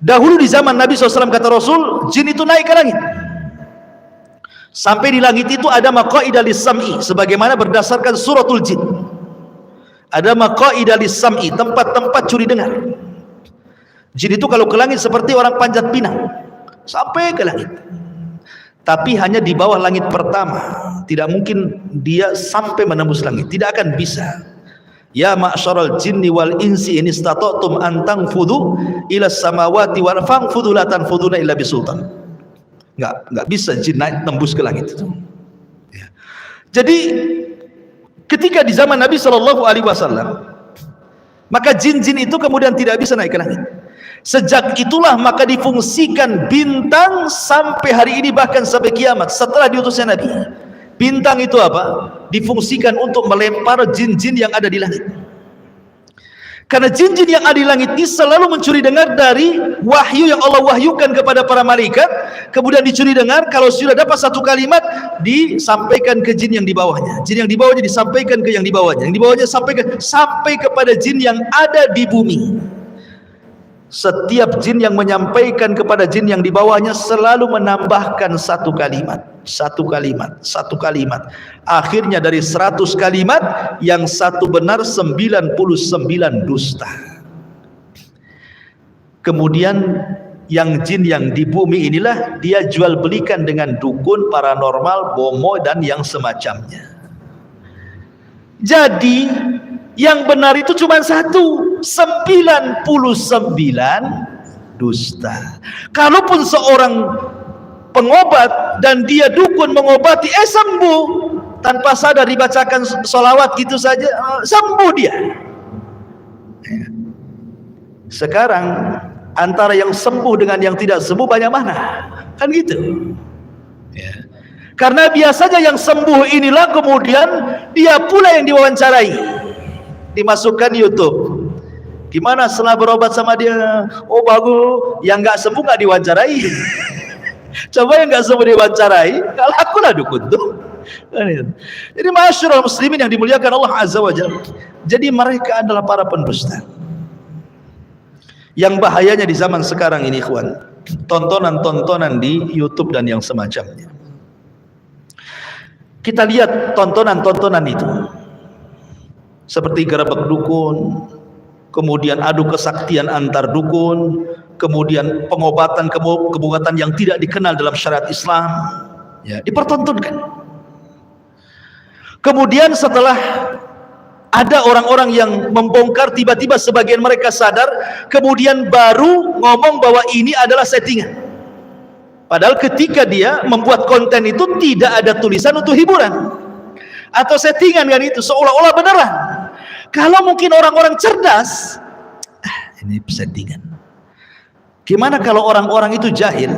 Dahulu di zaman Nabi SAW, kata Rasul, jin itu naik ke langit. Sampai di langit itu ada maqaidah lis-sam'i, sebagaimana berdasarkan suratul jin. Ada maqaidah lis-sam'i, tempat-tempat curi dengar. Jin itu kalau ke langit seperti orang panjat pinang, sampai ke langit. Tapi hanya di bawah langit pertama. Tidak mungkin dia sampai menembus langit, tidak akan bisa. Ya ma'syaral jinni wal insi in istata'tum an tanfudhu ila samawati wal fanfudhu la tanfudhuna illa bisultan. Enggak bisa jin naik tembus ke langit itu. Ya. Jadi ketika di zaman Nabi sallallahu alaihi wasallam, maka jin-jin itu kemudian tidak bisa naik ke langit. Sejak itulah maka difungsikan bintang sampai hari ini, bahkan sampai kiamat setelah diutusnya Nabi. Bintang itu apa? Difungsikan untuk melempar jin-jin yang ada di langit. Karena jin-jin yang ada di langit ini selalu mencuri dengar dari wahyu yang Allah wahyukan kepada para malaikat. Kemudian dicuri dengar, kalau sudah dapat satu kalimat disampaikan ke jin yang di bawahnya. Jin yang di bawahnya disampaikan ke yang di bawahnya. Yang di bawahnya sampai kepada jin yang ada di bumi. Setiap jin yang menyampaikan kepada jin yang di bawahnya selalu menambahkan satu kalimat. Akhirnya dari 100 kalimat yang satu benar, 99 dusta. Kemudian yang jin yang di bumi inilah dia jual belikan dengan dukun, paranormal, bomo dan yang semacamnya. Jadi yang benar itu cuma satu, 99 dusta. Kalaupun seorang pengobat dan dia dukun mengobati, sembuh tanpa sadar, dibacakan sholawat gitu saja, sembuh dia. Sekarang antara yang sembuh dengan yang tidak sembuh banyak mana? Kan gitu ya. Karena biasanya yang sembuh inilah kemudian dia pula yang diwawancarai, dimasukkan YouTube. Gimana setelah berobat sama dia? Oh bagus. Yang nggak sembuh nggak diwawancarai. Coba yang nggak sembuh diwawancarai, kalau akulah dukun tuh. Jadi masyarakat muslimin yang dimuliakan Allah Azza wa Jalla. Jadi mereka adalah para pendusta. Yang bahayanya di zaman sekarang ini, ikhwan, tontonan-tontonan di YouTube dan yang semacamnya. Kita lihat tontonan-tontonan itu seperti gerebek dukun, kemudian adu kesaktian antar dukun, kemudian pengobatan yang tidak dikenal dalam syariat Islam, ya, dipertontonkan. Kemudian setelah ada orang-orang yang membongkar, tiba-tiba sebagian mereka sadar, kemudian baru ngomong bahwa ini adalah settingan. Padahal ketika dia membuat konten itu tidak ada tulisan untuk hiburan atau settingan, kan itu seolah-olah beneran. Kalau mungkin orang-orang cerdas, ini settingan. Gimana kalau orang-orang itu jahil,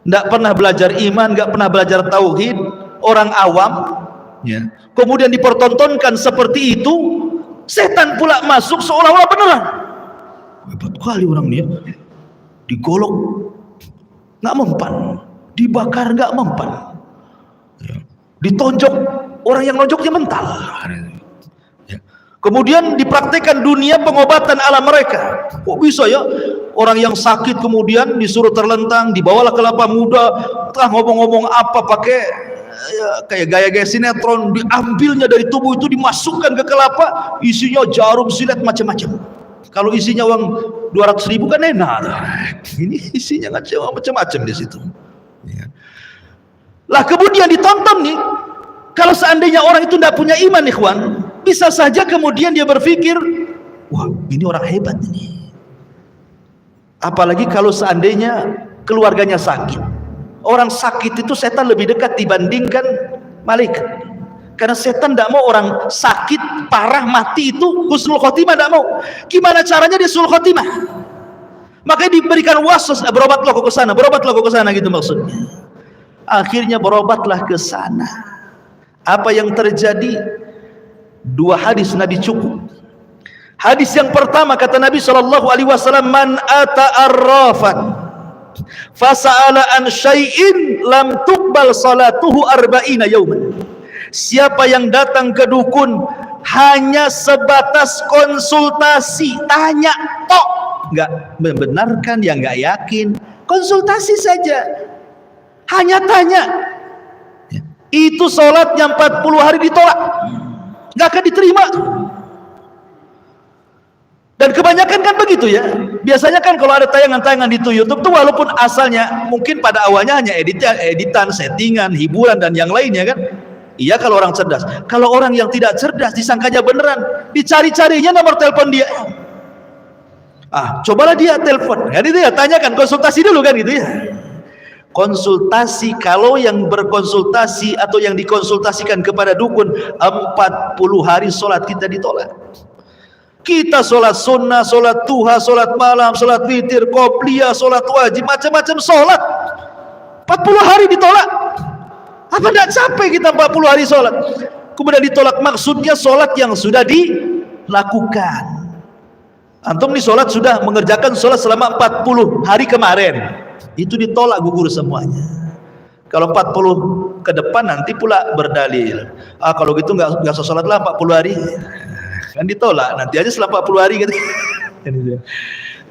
tidak pernah belajar iman, nggak pernah belajar tauhid, orang awam, ya, kemudian dipertontonkan seperti itu, setan pula masuk seolah-olah beneran. Hebat kali orang dia, digolok nggak mempan, dibakar nggak mempan, ya, ditonjok, orang yang nonjoknya mental. Ya. Kemudian dipraktekkan dunia pengobatan ala mereka. Kok bisa ya orang yang sakit kemudian disuruh terlentang, dibawalah kelapa muda, entah ngomong-ngomong apa pakai ya, kayak gaya-gaya sinetron, diambilnya dari tubuh itu dimasukkan ke kelapa, isinya jarum, silet, macam-macam. Kalau isinya uang 200.000 kan enak. Ini isinya macam-macam di situ. Ya. Lah kemudian ditonton nih. Kalau seandainya orang itu tidak punya iman, ikhwan, bisa saja kemudian dia berpikir, wah ini orang hebat ini. Apalagi kalau seandainya keluarganya sakit. Orang sakit itu setan lebih dekat dibandingkan malaikat. Karena setan tidak mau orang sakit parah mati itu husnul khotimah, tidak mau. Gimana caranya dia husnul khotimah? Makanya diberikan waswas, berobatlah kau ke sana, berobatlah kau ke sana, gitu maksudnya. Akhirnya berobatlah ke sana. Apa yang terjadi? Dua hadis Nabi cukup. Hadis yang pertama kata Nabi SAW, man ata arrafan fasa'ala an syai'in lam tuqbal salatuhu arba'ina yauman. Siapa yang datang ke dukun hanya sebatas konsultasi, tanya tok, nggak membenarkan, ya nggak yakin, konsultasi saja, hanya tanya, itu sholatnya 40 hari ditolak, nggak akan diterima. Dan kebanyakan kan begitu ya. Biasanya kan kalau ada tayangan-tayangan di YouTube tuh, walaupun asalnya mungkin pada awalnya hanya editan, settingan, hiburan dan yang lainnya kan, Iya kalau orang cerdas. Kalau orang yang tidak cerdas disangkanya beneran, dicari-carinya nomor telepon dia. Cobalah dia telepon. Kan itu ya, tanyakan, konsultasi dulu kan gitu ya. Konsultasi, kalau yang berkonsultasi atau yang dikonsultasikan kepada dukun 40 hari sholat kita ditolak. Kita sholat sunnah, sholat duha, sholat malam, sholat witir, qobliyah, sholat wajib, macam-macam sholat 40 hari ditolak. Apa tidak capek kita 40 hari sholat? Kemudian ditolak, maksudnya sholat yang sudah dilakukan. Antum nih sholat sudah mengerjakan sholat selama 40 hari kemarin, itu ditolak, gugur semuanya. Kalau 40 ke depan nanti pula berdalil, kalau gitu nggak usah sholat lah 40 hari, kan ditolak. Nanti aja setelah 40 hari gitu.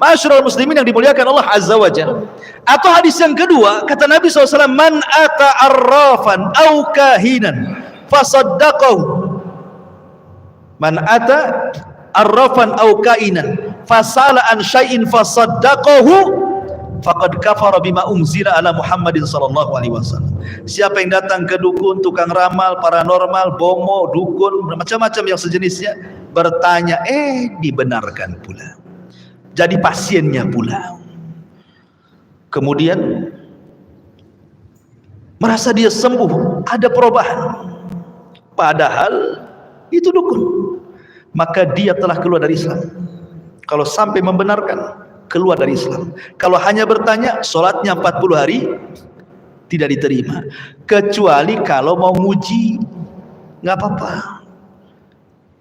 Ma'asyiral muslimin yang dimuliakan Allah Azza wa Jalla. Atau hadis yang kedua, kata Nabi SAW, man ata arrafan au kahinan fasaddaqahu, man ata arrafan au kainan fasala an syai'in fasaddaqahu faqad kafara bima unzila ala Muhammadin sallallahu alaihi wasallam. Siapa yang datang ke dukun, tukang ramal, paranormal, bomo, dukun, macam-macam yang sejenisnya, bertanya, dibenarkan pula, jadi pasiennya pula, kemudian merasa dia sembuh, ada perubahan, padahal itu dukun, maka dia telah keluar dari Islam. Kalau sampai membenarkan, keluar dari Islam. Kalau hanya bertanya, sholatnya 40 hari tidak diterima. Kecuali kalau mau nguji, nggak apa-apa.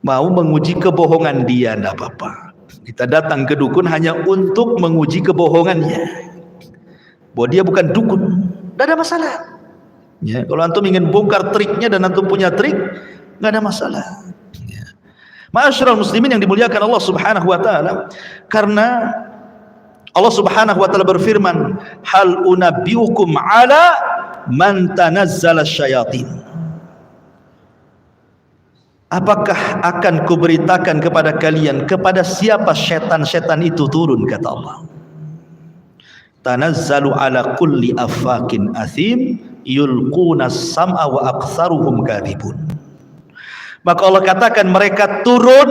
Mau menguji kebohongan dia, nggak apa-apa. Kita datang ke dukun hanya untuk menguji kebohongannya, bahwa dia bukan dukun, nggak ada masalah. Ya, kalau antum ingin bongkar triknya dan antum punya trik, nggak ada masalah. Ma'asyiral muslimin yang dimuliakan Allah Subhanahu wa taala, karena Allah Subhanahu wa taala berfirman, hal unabbiukum ala man tanazzala syayatin. Apakah akan kuberitakan kepada kalian kepada siapa setan-setan itu turun, kata Allah. Tanazzalu ala kulli affakin athim yulquna as-sam'a wa aktsaruhum kadhibun. Maka Allah katakan mereka turun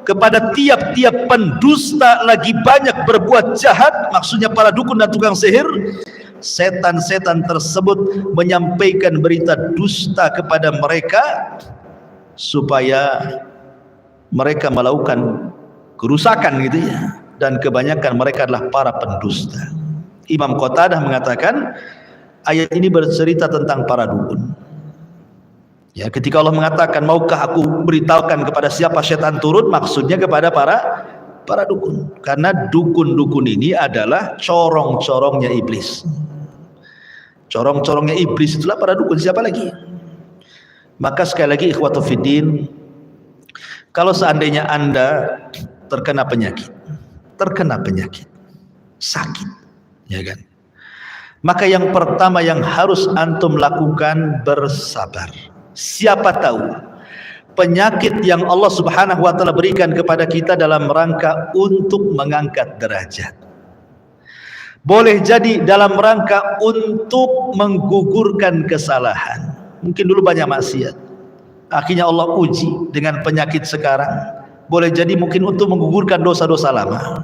kepada tiap-tiap pendusta lagi banyak berbuat jahat, maksudnya para dukun dan tukang sihir. Setan-setan tersebut menyampaikan berita dusta kepada mereka supaya mereka melakukan kerusakan gitu ya, dan kebanyakan mereka adalah para pendusta. Imam Qatadah mengatakan ayat ini bercerita tentang para dukun. Ya, ketika Allah mengatakan, maukah aku beritahukan kepada siapa setan turun, maksudnya kepada para dukun. Karena dukun-dukun ini adalah corong-corongnya iblis. Corong-corongnya iblis itulah para dukun, siapa lagi? Maka sekali lagi ikhwatu fiddin, kalau seandainya Anda terkena penyakit, sakit, ya kan? Maka yang pertama yang harus antum lakukan, bersabar. Siapa tahu penyakit yang Allah Subhanahu wa taala berikan kepada kita dalam rangka untuk mengangkat derajat. Boleh jadi dalam rangka untuk menggugurkan kesalahan. Mungkin dulu banyak maksiat, akhirnya Allah uji dengan penyakit sekarang. Boleh jadi mungkin untuk menggugurkan dosa-dosa lama,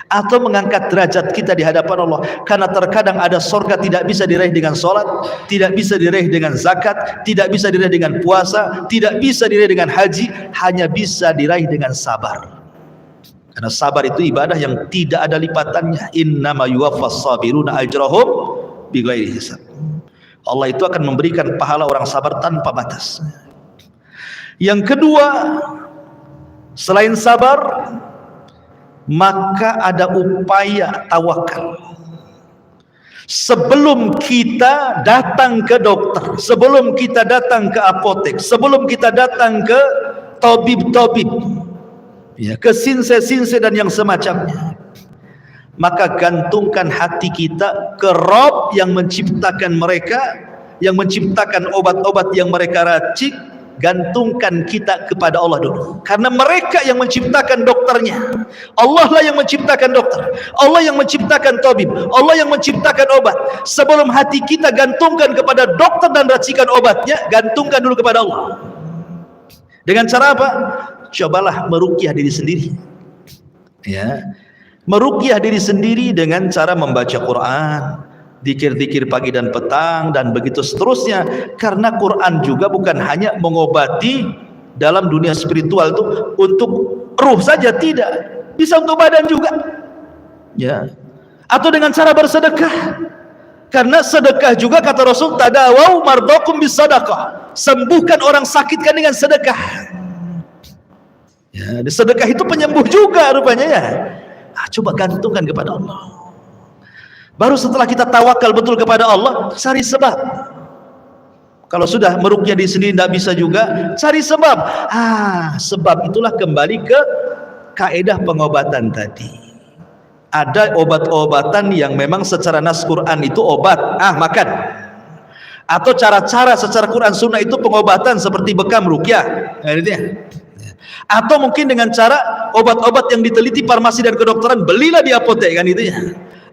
atau mengangkat derajat kita di hadapan Allah. Karena terkadang ada surga tidak bisa diraih dengan sholat, tidak bisa diraih dengan zakat, tidak bisa diraih dengan puasa, tidak bisa diraih dengan haji, hanya bisa diraih dengan sabar. Karena sabar itu ibadah yang tidak ada lipatannya. Innama yuwaffas sabiruna ajrahum bighairi hisab. Allah itu akan memberikan pahala orang sabar tanpa batas. Yang kedua, selain sabar, maka ada upaya tawakal. Sebelum kita datang ke dokter, sebelum kita datang ke apotek, sebelum kita datang ke tabib-tabib, ya, ke sinse-sinse dan yang semacamnya, maka gantungkan hati kita ke Rabb yang menciptakan mereka, yang menciptakan obat-obat yang mereka racik, gantungkan kita kepada Allah dulu, karena mereka yang menciptakan dokternya. Allah lah yang menciptakan dokter, Allah yang menciptakan tabib, Allah yang menciptakan obat. Sebelum hati kita gantungkan kepada dokter dan racikan obatnya, gantungkan dulu kepada Allah. Dengan cara apa? Cobalah meruqyah diri sendiri, ya, meruqyah diri sendiri dengan cara membaca Quran, zikir-zikir pagi dan petang, dan begitu seterusnya. Karena Quran juga bukan hanya mengobati dalam dunia spiritual itu untuk ruh saja, tidak, bisa untuk badan juga, ya. Atau dengan cara bersedekah, karena sedekah juga kata Rasul, tadawau mardakum bisadaqah, sembuhkan orang sakit kan dengan sedekah, ya. Sedekah itu penyembuh juga rupanya, ya. Coba gantungkan kepada Allah. Baru setelah kita tawakal betul kepada Allah, cari sebab. Kalau sudah meruqyah di sendiri tidak bisa juga, cari sebab. Sebab itulah kembali ke kaedah pengobatan tadi. Ada obat-obatan yang memang secara nas Quran itu obat, makan. Atau cara-cara secara Quran Sunnah itu pengobatan seperti bekam ruqyah, atau mungkin dengan cara obat-obat yang diteliti farmasi dan kedokteran, belilah di apotek, kan itu ya.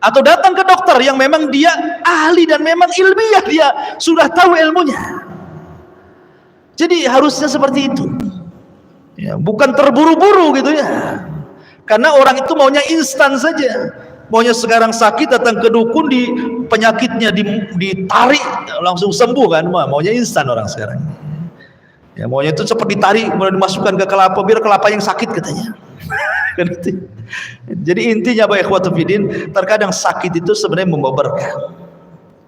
Atau datang ke dokter yang memang dia ahli dan memang ilmiah, dia sudah tahu ilmunya. Jadi harusnya seperti itu, ya, bukan terburu-buru gitu ya. Karena orang itu maunya instan saja, maunya sekarang sakit datang ke dukun, di penyakitnya ditarik langsung sembuh, kan, maunya instan orang sekarang, ya. Maunya itu cepat ditarik kemudian dimasukkan ke kelapa biar kelapa yang sakit katanya. Jadi intinya Bapak ikhwatu fiddin, terkadang sakit itu sebenarnya membawa berkah.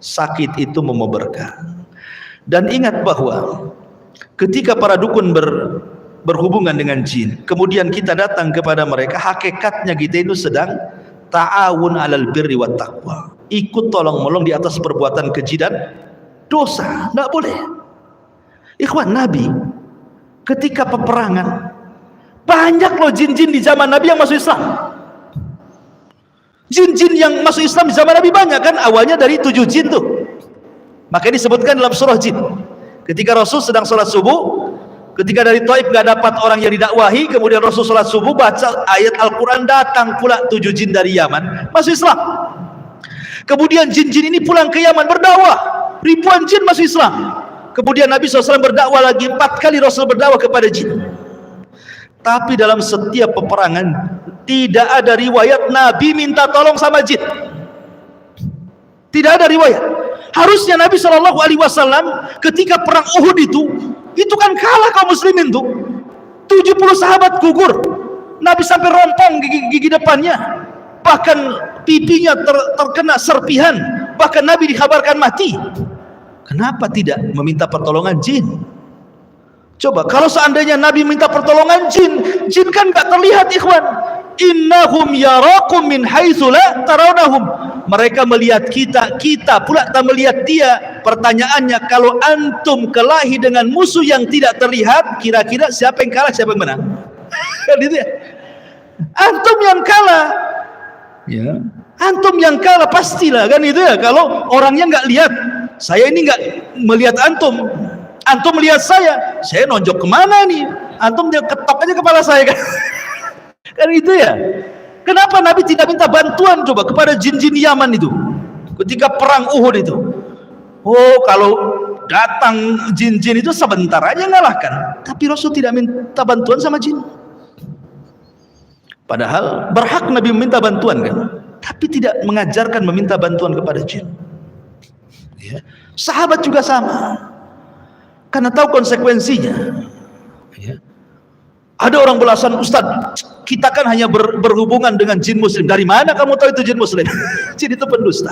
Sakit itu membawa berkah. Dan ingat bahwa ketika para dukun berhubungan dengan jin, kemudian kita datang kepada mereka, hakikatnya kita itu sedang ta'awun 'alal birri wat taqwa, ikut tolong-menolong di atas perbuatan keji dan dosa. Tidak boleh. Ikhwan, Nabi ketika peperangan, banyak loh jin-jin di zaman Nabi yang masuk Islam. Jin-jin yang masuk Islam di zaman Nabi banyak, kan, awalnya dari 7 jin tuh. Makanya disebutkan dalam surah jin, ketika Rasul sedang sholat subuh, ketika dari Taif gak dapat orang yang didakwahi, kemudian Rasul sholat subuh baca ayat Al-Quran, datang pula 7 jin dari Yaman masuk Islam. Kemudian jin-jin ini pulang ke Yaman berdakwah, ribuan jin masuk Islam. Kemudian Nabi SAW berdakwah lagi, 4 kali Rasul berdakwah kepada jin. Tapi dalam setiap peperangan tidak ada riwayat Nabi minta tolong sama jin. Tidak ada riwayat. Harusnya Nabi SAW ketika perang Uhud itu kan kalah kaum muslimin tuh, 70 sahabat gugur, Nabi sampai rompong gigi depannya, bahkan pipinya terkena serpihan, bahkan Nabi dikabarkan mati. Kenapa tidak meminta pertolongan jin? Coba kalau seandainya Nabi minta pertolongan jin, jin kan gak terlihat, ikhwan. Innahum yarakum min haitsu la tarawnahum. Mereka melihat kita, kita pula tak melihat dia. Pertanyaannya, kalau antum kelahi dengan musuh yang tidak terlihat, kira-kira siapa yang kalah, siapa yang menang? Kan gitu ya. Antum yang kalah, ya. Antum yang kalah pastilah, kan itu ya. Kalau orangnya nggak lihat, saya ini nggak melihat antum, antum melihat saya nonjok kemana nih? Antum dia ketok aja kepala saya, kan? Kan itu ya. Kenapa Nabi tidak minta bantuan coba kepada jin-jin Yaman itu ketika perang Uhud itu? Oh, kalau datang jin-jin itu sebentar aja ngalahkan, tapi Rasul tidak minta bantuan sama jin. Padahal berhak Nabi meminta bantuan, kan? Tapi tidak mengajarkan meminta bantuan kepada jin, ya. Sahabat juga sama, karena tahu konsekuensinya, ya. Ada orang belasan, Ustaz, kita kan hanya berhubungan dengan jin muslim. Dari mana kamu tahu itu jin muslim? Jin itu pendusta.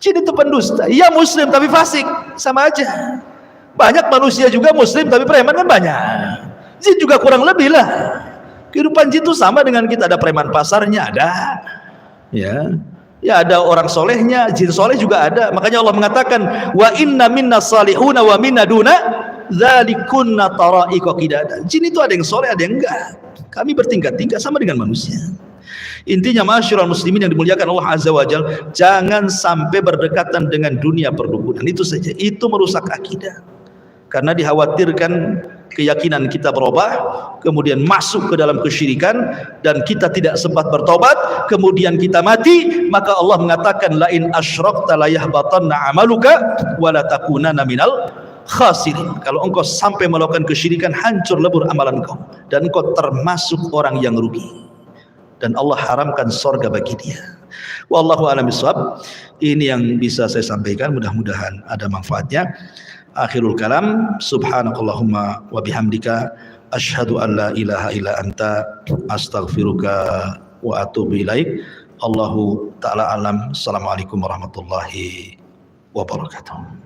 Jin itu pendusta. Iya muslim tapi fasik, sama aja. Banyak manusia juga muslim tapi preman, kan banyak. Jin juga kurang lebih lah. Kehidupan jin itu sama dengan kita, ada preman pasarnya, ada. Ya, ya ada orang solehnya, jin soleh juga ada. Makanya Allah mengatakan, wa inna minna salihuna wa minna duna dzalikunna tara'iqa qidada. Jin itu ada yang soleh, ada yang enggak. Kami bertingkat-tingkat sama dengan manusia. Intinya ma'asyiral muslimin yang dimuliakan Allah Azza wa Jalla, jangan sampai berdekatan dengan dunia perdukunan. Itu saja, itu merusak akidah. karena dikhawatirkan keyakinan kita berubah, kemudian masuk ke dalam kesyirikan dan kita tidak sempat bertobat, kemudian kita mati, maka Allah mengatakan la in asyrakta la yahbatanna amaluka wa la takunanna minal khasirin. Kalau engkau sampai melakukan kesyirikan, hancur lebur amalan engkau dan engkau termasuk orang yang rugi, dan Allah haramkan sorga bagi dia. Wallahu a'lam bishawab. Ini yang bisa saya sampaikan, mudah-mudahan ada manfaatnya. Akhirul kalam, subhanakallahumma wa bihamdika asyhadu an la ilaha illa anta astaghfiruka wa atubu ilaik. Allahu ta'ala alam. Assalamualaikum warahmatullahi wabarakatuh.